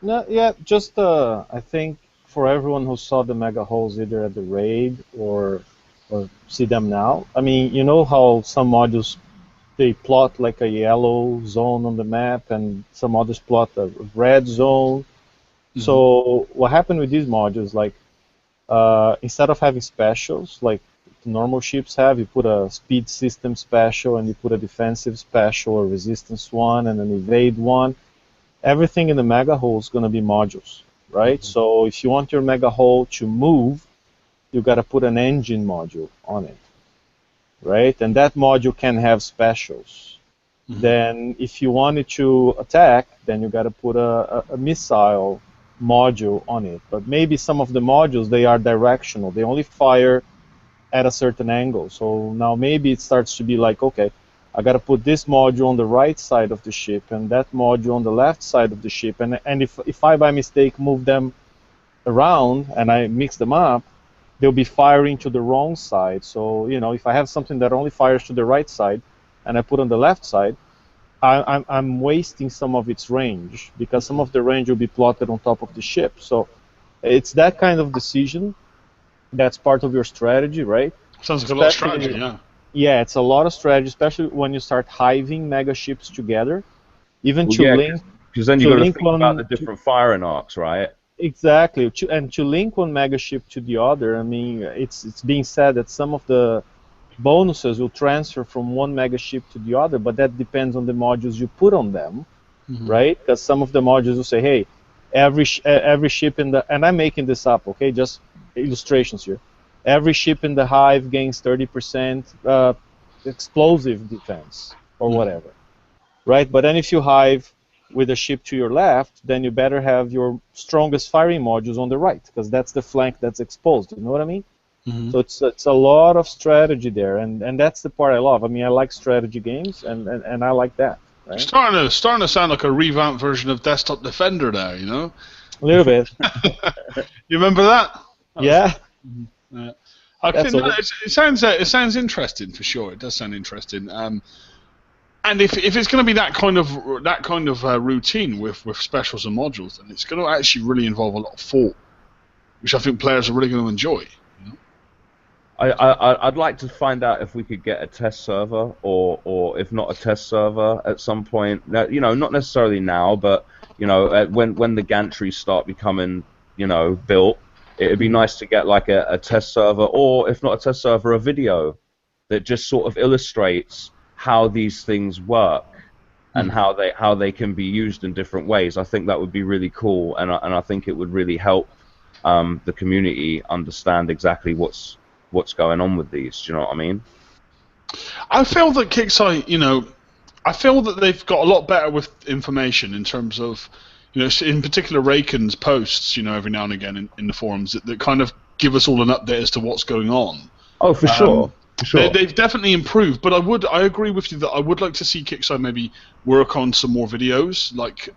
No, yeah, just I think for everyone who saw the mega holes either at the raid or see them now. I mean, you know how some modules they plot like a yellow zone on the map, and some others plot a red zone. Mm-hmm. So what happened with these modules, like instead of having specials like normal ships have, you put a speed system special, and you put a defensive special, or resistance one, and an evade one. Everything in the mega hole is going to be modules, right? Mm-hmm. So if you want your mega hole to move, you got to put an engine module on it, right? And that module can have specials. Mm-hmm. Then if you wanted to attack, then you got to put a missile module on it. But maybe some of the modules, they are directional. They only fire at a certain angle. So now maybe it starts to be like, okay, I got to put this module on the right side of the ship and that module on the left side of the ship. And if I by mistake move them around and I mix them up, they'll be firing to the wrong side. So, if I have something that only fires to the right side and I put on the left side, I'm wasting some of its range, because some of the range will be plotted on top of the ship. So it's that kind of decision that's part of your strategy, right? Sounds like a lot of strategy, yeah. Yeah, it's a lot of strategy, especially when you start hiving mega ships together. Even Well, to yeah, link, because then to you got to link think about one the different firing arcs, right? exactly, and to link one mega ship to the other. I mean, it's being said that some of the bonuses will transfer from one mega ship to the other, but that depends on the modules you put on them, right? Because some of the modules will say, hey, every ship in the, and I'm making this up, okay, just illustrations here. Every ship in the hive gains 30% explosive defense or whatever, right? But then if you hive with a ship to your left, then you better have your strongest firing modules on the right, because that's the flank that's exposed. You know what I mean? So it's a lot of strategy there, and that's the part I love. I mean, I like strategy games, and I like that. Right? Starting to sound like a revamped version of Desktop Defender now, you know? A little bit. You remember that? Yeah. Okay, That's no, all. it sounds interesting for sure. It does sound interesting. And if it's going to be that kind of routine with specials and modules, then it's going to actually really involve a lot of thought, which I think players are really going to enjoy. You know? I'd like to find out if we could get a test server, or if not a test server at some point. Now, you know, not necessarily now, but you know, when the gantries start becoming, you know, built, it'd be nice to get like a test server, or if not a test server, a video that just sort of illustrates how these things work and how they can be used in different ways. I think that would be really cool, and I think it would really help the community understand exactly what's going on with these. Do you know what I mean? I feel that Kickstarter, you know, I feel that they've got a lot better with information in terms of, you know, in particular Raken's posts, you know, every now and again in the forums that kind of give us all an update as to what's going on. Oh, for sure. For sure. They've definitely improved, but I agree with you that I would like to see Kickstarter maybe work on some more videos. Like,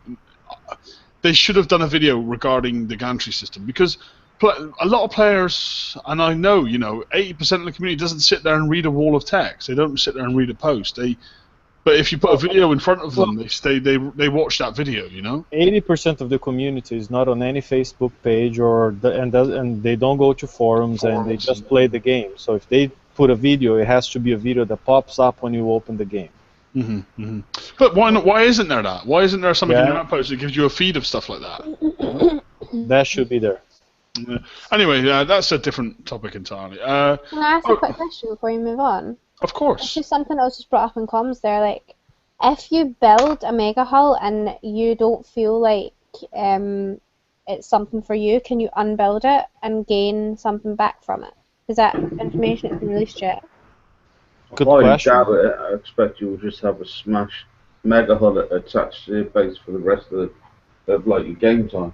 they should have done a video regarding the gantry system, because a lot of players, and I know, you know, 80% of the community doesn't sit there and read a wall of text. They don't sit there and read a post. But if you put a video in front of them, they watch that video, you know. 80% of the community is not on any Facebook page, and they don't go to forums, and they just play the game. So if they put a video, it has to be a video that pops up when you open the game. But why not? Why isn't there that? Why isn't there something in that post that gives you a feed of stuff like that? That should be there. Anyway, that's a different topic entirely. Can I ask a quick question before you move on? Of course. It's just something that was just brought up in comms there. Like, if you build a mega hull and you don't feel like it's something for you, can you unbuild it and gain something back from it? Is that information that's been released yet? Good I question. doubt it. I expect you'll just have a smash mega hull attached to your base for the rest of like your game time.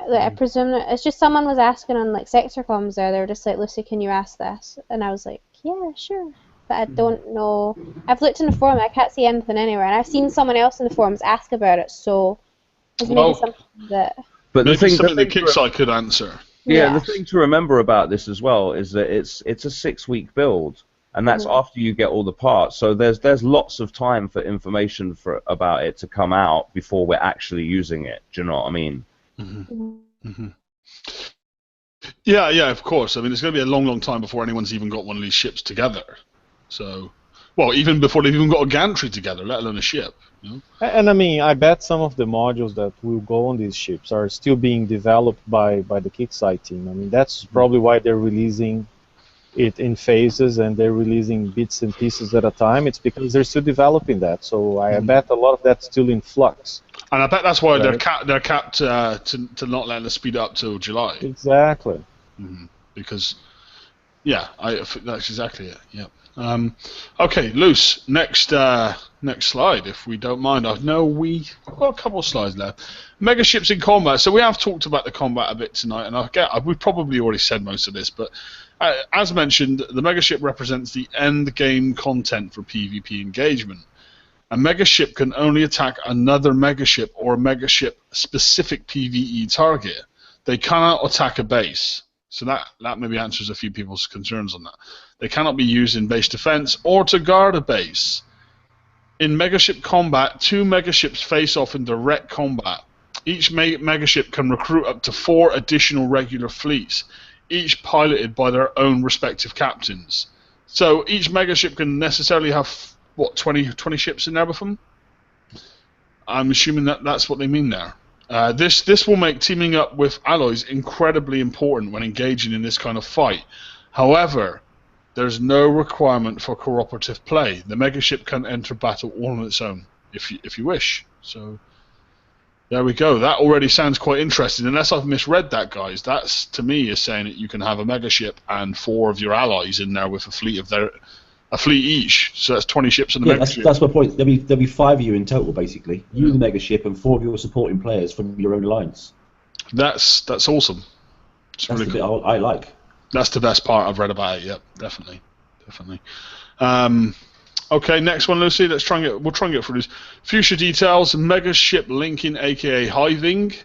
Like, I presume that it's just someone was asking on like sector comms there. They were just like, Lucy, can you ask this? And I was like, yeah, sure. But I don't know. I've looked in the forum. I can't see anything anywhere, and I've seen someone else in the forums ask about it. So it's maybe something that. But the thing something that Kickstarter could answer. Yeah, the thing to remember about this as well is that it's a 6-week build, and that's after you get all the parts. So there's lots of time for information about it to come out before we're actually using it. Do you know what I mean? Yeah, of course. I mean, it's going to be a long time before anyone's even got one of these ships together. So, well, even before they've even got a gantry together, let alone a ship. You know? And I mean, I bet some of the modules that will go on these ships are still being developed by the Kickstarter team. I mean, that's probably why they're releasing it in phases, and they're releasing bits and pieces at a time. It's because they're still developing that. So I bet a lot of that's still in flux. And I bet that's why they're capped to not letting us speed up till July. Exactly. Because, that's exactly it. Yeah. Okay, Luce. Next slide, if we don't mind. I know we've got a couple of slides left. Mega ships in combat. So we have talked about the combat a bit tonight, and we've probably already said most of this, but as mentioned, the mega ship represents the end game content for PvP engagement. A megaship can only attack another megaship or a megaship specific PvE target. They cannot attack a base. So that maybe answers a few people's concerns on that. They cannot be used in base defense or to guard a base. In megaship combat, 2 megaships face off in direct combat. Each megaship can recruit up to 4 additional regular fleets, each piloted by their own respective captains. So each megaship can necessarily have, what, 20 ships in there with them? I'm assuming that's what they mean there. This will make teaming up with allies incredibly important when engaging in this kind of fight. However, there's no requirement for cooperative play. The megaship can enter battle all on its own, if you wish. So there we go. That already sounds quite interesting. Unless I've misread that, guys. That's, to me, is saying that you can have a megaship and 4 of your allies in there with a fleet each. So that's 20 ships in the megaship. That's my point. There'll be 5 of you in total, basically. You, the megaship, and 4 of your supporting players from your own alliance. That's awesome. It's That's really the cool. bit I like. That's the best part I've read about it. Yep, definitely. Okay, next one, Lucy. We'll try and get through these. Future details: megaship linking, aka hiving.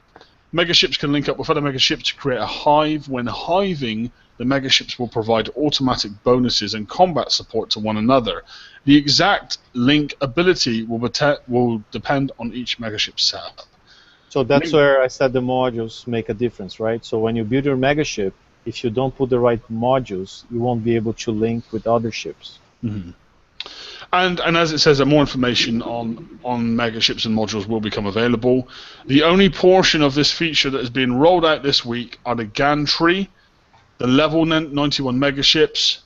Megaships can link up with other megaships to create a hive. When hiving, the megaships will provide automatic bonuses and combat support to one another. The exact link ability will depend on each megaship setup. So that's where I said the modules make a difference, right? So when you build your megaship, if you don't put the right modules, you won't be able to link with other ships. Mm-hmm. And as it says, more information on megaships and modules will become available. The only portion of this feature that has been rolled out this week are the Gantry, the level 91 megaships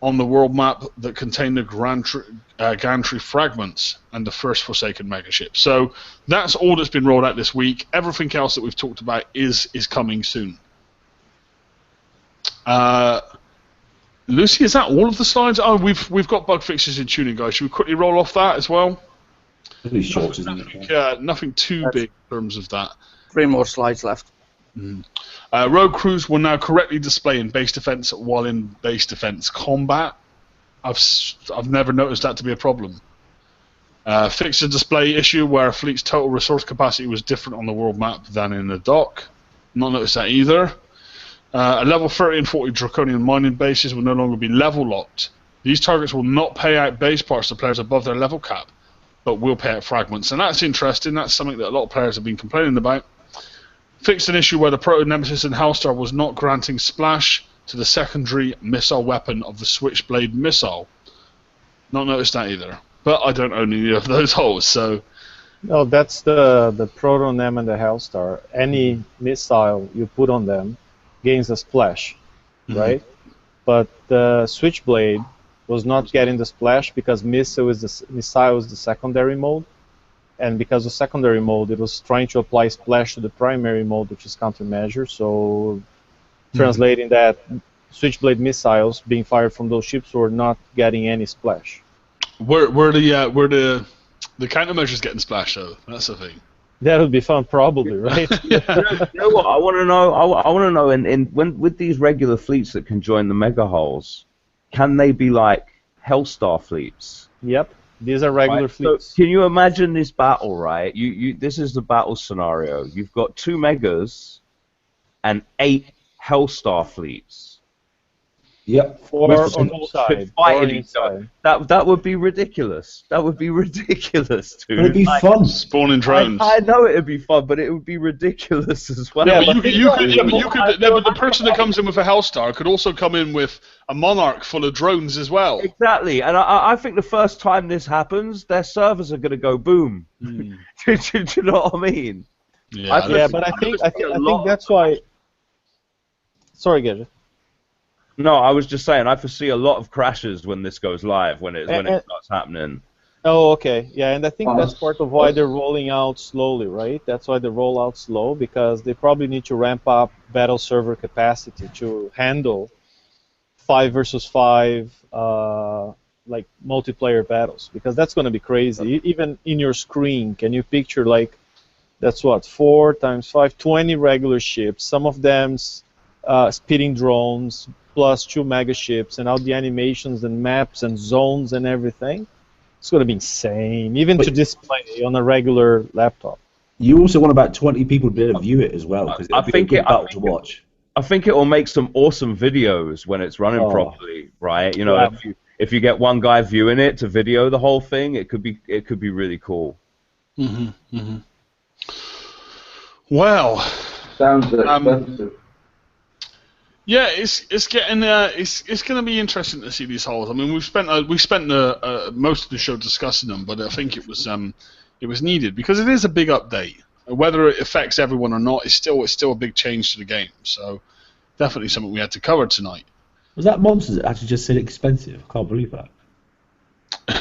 on the world map that contain the Gantry fragments and the first Forsaken megaship. So that's all that's been rolled out this week. Everything else that we've talked about is coming soon. Lucy, is that all of the slides? Oh, we've got bug fixes in tuning, guys. Should we quickly roll off that as well? Really short, isn't it? Nothing too big in terms of that. 3 more slides left. Road crews will now correctly display in base defense while in base defense combat. I've never noticed that to be a problem. Fix a display issue where a fleet's total resource capacity was different on the world map than in the dock. Not noticed that either. A level 30 and 40 draconian mining bases will no longer be level locked. These targets will not pay out base parts to players above their level cap, but will pay out fragments. And that's interesting. That's something that a lot of players have been complaining about. Fixed an issue where the Proto Nemesis and Hellstar was not granting splash to the secondary missile weapon of the Switchblade missile. Not noticed that either. But I don't own any of those holes, so... No, that's the Proto Nem and the Hellstar. Any missile you put on them gains a splash, right? But the Switchblade was not getting the splash because missile is the secondary mode, and because of secondary mode, it was trying to apply splash to the primary mode, which is countermeasure. So, translating that, Switchblade missiles being fired from those ships were not getting any splash. Where the countermeasures getting splashed though? That's the thing. That would be fun, probably, right? You know what? I want to know. I want to know. When with these regular fleets that can join the mega hulls, can they be like Hellstar fleets? Yep, these are regular fleets. So can you imagine this battle? Right. This is the battle scenario. You've got 2 megas and 8 Hellstar fleets. Yep. Four on each side. Fighting each other. That would be ridiculous. That would be ridiculous, dude. But it'd be fun. Spawning drones. I know it'd be fun, but it would be ridiculous as well. Yeah, but the person that comes in with a Hellstar could also come in with a Monarch full of drones as well. Exactly, and I think the first time this happens, their servers are going to go boom. Do you know what I mean? Yeah, but I think that's why. Sorry, Gadget. No, I was just saying, I foresee a lot of crashes when this goes live, when it starts happening. Oh, okay. Yeah, and I think that's part of why they're rolling out slowly, right? That's why they roll out slow, because they probably need to ramp up battle server capacity to handle 5 versus 5 like multiplayer battles, because that's going to be crazy. Even in your screen, can you picture, like, that's what, 4 times 5, 20 regular ships, some of them speeding drones, plus 2 mega ships, and all the animations and maps and zones and everything. It's going to be insane, even to display on a regular laptop. You also want about 20 people to be able to view it as well, because it'll be a good battle to watch. I think it will make some awesome videos when it's running properly, right? You know, if you get one guy viewing it to video the whole thing, it could be really cool. Well, Sounds expensive. yeah, it's getting it's going to be interesting to see these holes. I mean, we spent most of the show discussing them, but I think it was needed because it is a big update. Whether it affects everyone or not, it's still a big change to the game. So definitely something we had to cover tonight. Was that Monsters that actually just said expensive? I can't believe that.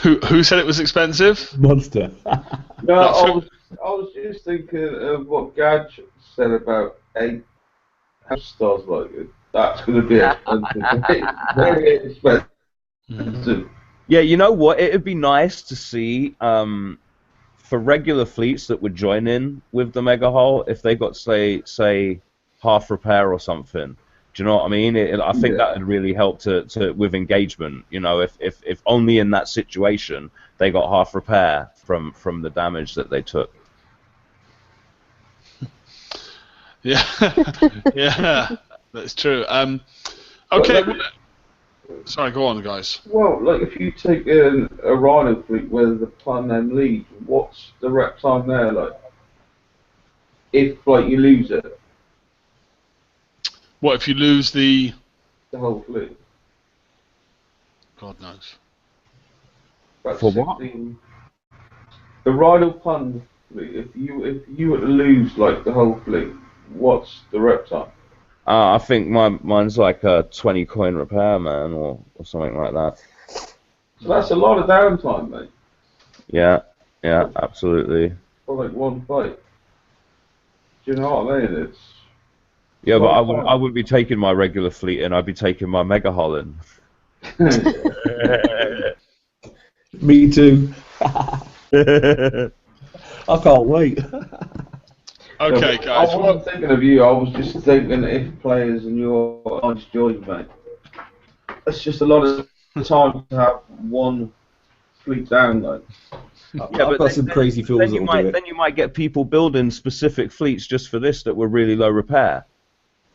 Who said it was expensive? Monster. No, I was just thinking of what Gadge said about 8 house stars like it. That's going to be expensive. Very expensive. Yeah, you know what? It'd be nice to see for regular fleets that would join in with the mega hull if they got say half repair or something. Do you know what I mean? I think that would really help to with engagement. You know, if only in that situation they got half repair from the damage that they took. Yeah, yeah, that's true. Okay, sorry, go on, guys. Well, like if you take a Rhino fleet where the plan then leads, what's the rep time there like? If like you lose it, What if you lose the whole fleet? God knows. About For what? 16. The Rhino plan fleet. If you were to lose like the whole fleet, what's the rep time? I think mine's like a 20 coin repair, man, or something like that. So that's a lot of downtime, mate. Yeah, absolutely. For like one fight. Do you know what I mean? It's Yeah, but I fun. wouldn't be taking my regular fleet in. I'd be taking my mega hull in. Me too. I can't wait. Okay, I guys. wasn't thinking of you. I was just thinking if players and you're honest joined, mate. It's just a lot of time to have one fleet down, like. I've got some crazy fools Then that you will might do it. then you might get people building specific fleets just for this that were really low repair.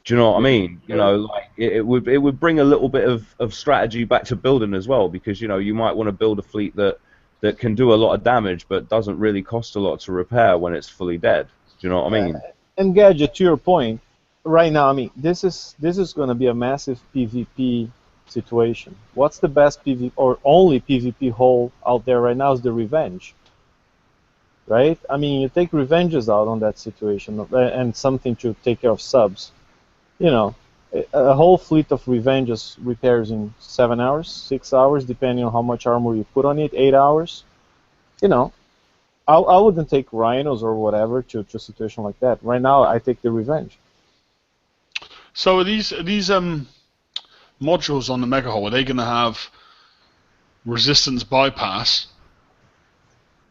Do you know what I mean? You know, like it would bring a little bit of strategy back to building as well, because you know you might want to build a fleet that can do a lot of damage but doesn't really cost a lot to repair when it's fully dead. Do you know what I mean? And Gadget, to your point, right now, I mean, this is going to be a massive PvP situation. What's the best PvP or only PvP hole out there right now is the Revenge, right? I mean, you take Revenges out on that situation and something to take care of subs. You know, a whole fleet of Revenges repairs in 7 hours, 6 hours, depending on how much armor you put on it, 8 hours. You know, I wouldn't take Rhinos or whatever to a situation like that. Right now, I take the Revenge. So are these modules on the mega hull, are they going to have resistance bypass?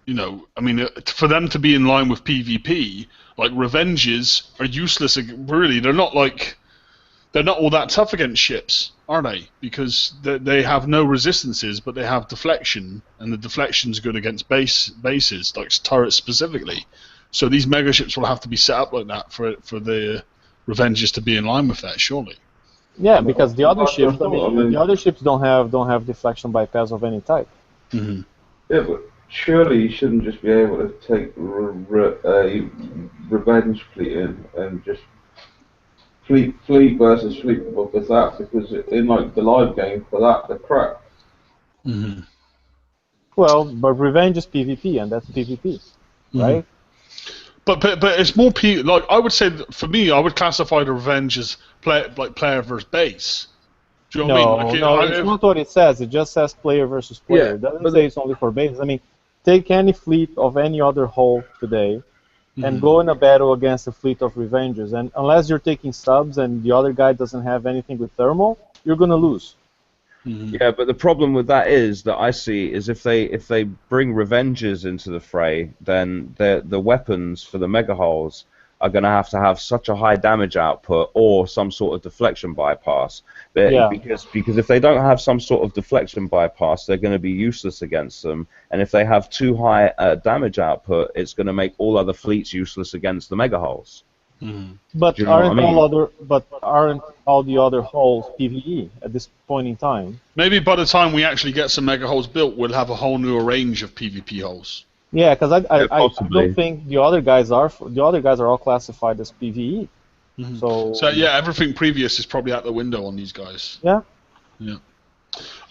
You know, I mean, for them to be in line with PvP, like Revenges are useless. Really, they're not all that tough against ships, are they? Because they have no resistances, but they have deflection, and the deflection's good against bases, like turrets specifically. So these mega ships will have to be set up like that for the Revenges to be in line with that, surely. Yeah, because the other ships, the other ships don't have deflection bypass of any type. Mm-hmm. Yeah, but surely you shouldn't just be able to take a Revenge fleet in and just fleet versus fleet because in like the live game for that they're crap. Mm-hmm. Well, but Revenge is PvP, and that's PvP, right? But it's more like I would say that for me, I would classify the Revenge as player versus base. Do you know what I mean? Like, it's not what it says. It just says player versus player. Yeah, It doesn't say it's only for base. I mean, take any fleet of any other hull today and go in a battle against a fleet of Revenges, and unless you're taking subs and the other guy doesn't have anything with thermal, you're gonna lose. Yeah, but the problem with that is that I see is if they bring Revenges into the fray, then the weapons for the mega hulls are going to have such a high damage output or some sort of deflection bypass. Because if they don't have some sort of deflection bypass, they're going to be useless against them. And if they have too high damage output, it's going to make all other fleets useless against the mega hulls. But Do you know what I mean? aren't all the other holes PvE at this point in time? Maybe by the time we actually get some mega holes built, we'll have a whole new range of PvP holes. Yeah, because I possibly. don't think the other guys are. The other guys are all classified as PvE. So yeah, everything previous is probably out the window on these guys. Yeah. Yeah.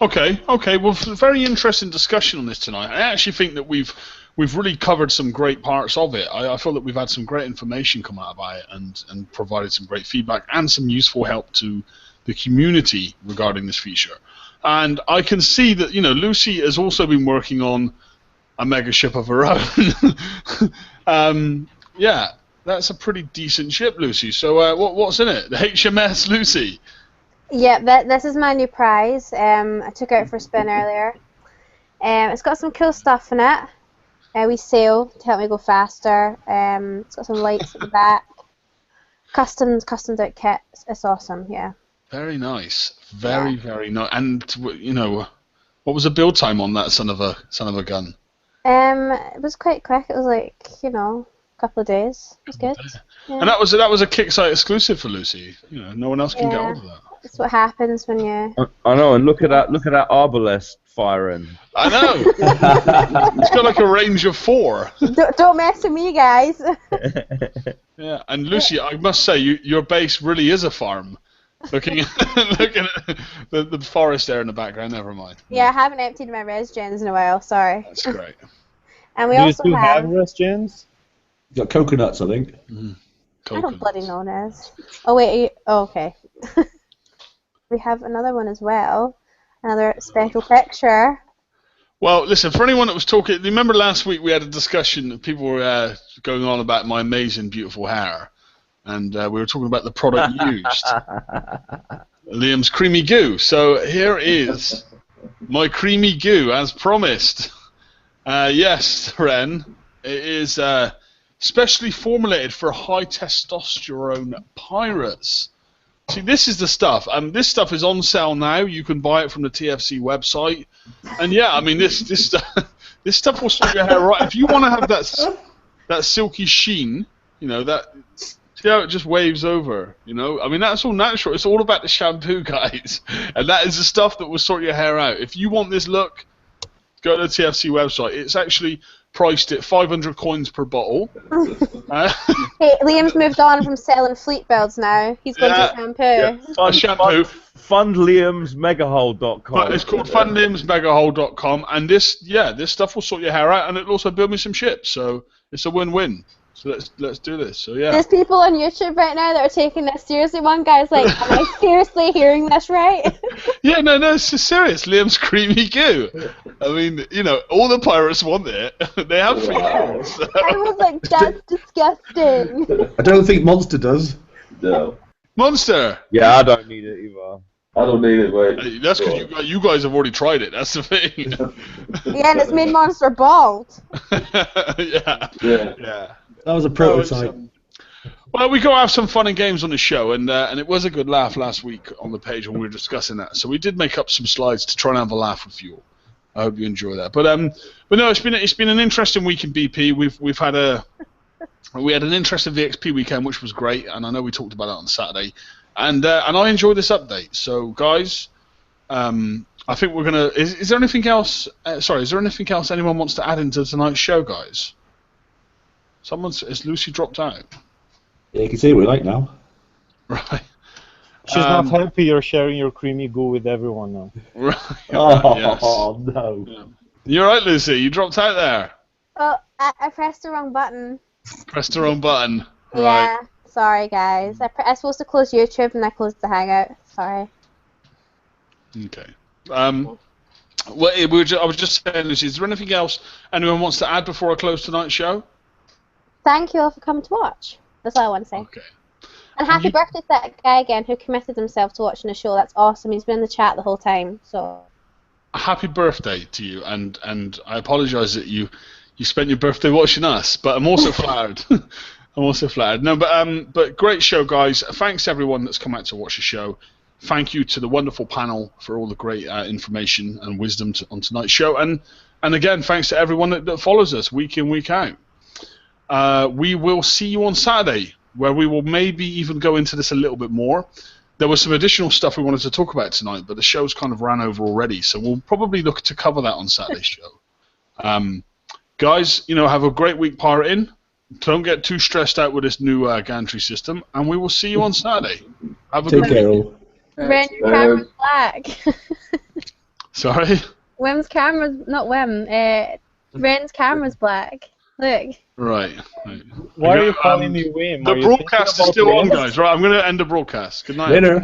Okay. Well, very interesting discussion on this tonight. I actually think that we've really covered some great parts of it. I feel that we've had some great information come out about it and provided some great feedback and some useful help to the community regarding this feature. And I can see that Lucy has also been working on a mega ship of her own. Yeah, that's a pretty decent ship, Lucy. So what's in it? The HMS Lucy. Yeah, this is my new prize. I took it out for a spin earlier. It's got some cool stuff in it. We sail to help me go faster. It's got some lights at the back. Customed out kit. It's awesome. Yeah. Very nice. Very nice. And what was the build time on that son of a gun? It was quite quick. It was like a couple of days. It was good. Yeah. And that was a Kickstarter exclusive for Lucy. No one else can get hold of that. That's what happens when you. I know, and look at that arbalest firing. I know. It's got like a range of 4. Don't mess with me, guys. Yeah, and Lucy, I must say, your base really is a farm. Looking at the forest there in the background. Never mind. Yeah, I haven't emptied my res gens in a while. Sorry. That's great. And we Do you also still have. have res gens? You got coconuts, I think. I don't bloody know, Nez. Oh wait. Okay. We have another one as well. Another special picture. Well, listen, for anyone that was talking, remember last week we had a discussion, people were going on about my amazing, beautiful hair, and we were talking about the product used. Liam's creamy goo. So here is my creamy goo, as promised. Yes, Ren, it is specially formulated for high testosterone pirates. See, this is the stuff. This stuff is on sale now. You can buy it from the TFC website. And yeah, I mean, this stuff will sort your hair right. If you want to have that silky sheen, see how it just waves over. I mean, that's all natural. It's all about the shampoo, guys, and that is the stuff that will sort your hair out. If you want this look, go to the TFC website. It's actually priced at 500 coins per bottle. Hey, Liam's moved on from selling fleet builds now. He's going to shampoo. Shampoo. Fundliamsmegahole.com. It's called fundliamsmegahole.com, and this stuff will sort your hair out, and it'll also build me some ships. So it's a win-win. So let's do this. So yeah. There's people on YouTube right now that are taking this seriously. One guy's like, "Am I seriously hearing this right?" Yeah, no, it's just serious. Liam's creamy goo. I mean, all the pirates want it. They have free goo. So. Everyone's like, "That's disgusting." I don't think Monster does. No. Monster. Yeah, I don't need it either. I don't need it, mate. That's because you guys have already tried it. That's the thing. Yeah, and it's made Monster bald. Yeah. That was a prototype. Well, we go have some fun and games on the show, and it was a good laugh last week on the page when we were discussing that. So we did make up some slides to try and have a laugh with you all. I hope you enjoy that. But no, it's been an interesting week in BP. We had an interesting VXP weekend, which was great, and I know we talked about it on Saturday, and I enjoyed this update. So guys, I think we're gonna. Is there anything else? Is there anything else anyone wants to add into tonight's show, guys? Is Lucy dropped out? Yeah, you can see what we like now. Right. She's not happy you're sharing your creamy goo with everyone now. Right. Yes. No. Yeah. You're right, Lucy. You dropped out there. Oh, I pressed the wrong button. Pressed the wrong button. Yeah. Right. Sorry, guys. I was supposed to close YouTube and I closed the Hangout. Sorry. Okay. Well, I was just saying, Lucy, is there anything else anyone wants to add before I close tonight's show? Thank you all for coming to watch. That's all I want to say. Okay. And happy birthday to that guy again who committed himself to watching the show. That's awesome. He's been in the chat the whole time. So. Happy birthday to you, and I apologise that you spent your birthday watching us, but I'm also flattered. No, but great show, guys. Thanks to everyone that's come out to watch the show. Thank you to the wonderful panel for all the great information and wisdom on tonight's show, and again, thanks to everyone that follows us week in, week out. We will see you on Saturday where we will maybe even go into this a little bit more. There was some additional stuff we wanted to talk about tonight, but the show's kind of ran over already, so we'll probably look to cover that on Saturday's show. Guys, have a great week pirating. Don't get too stressed out with this new Gantry system, and we will see you on Saturday. Have a Take good care, week. all. Ren, your camera's black. Sorry? Wem's camera's not Wem. Ren's camera's black. Look. Right. Why are you calling me Wim? The Are you broadcast is thinking still about on, Wim? guys. Right, I'm going to end the broadcast. Good night. Later.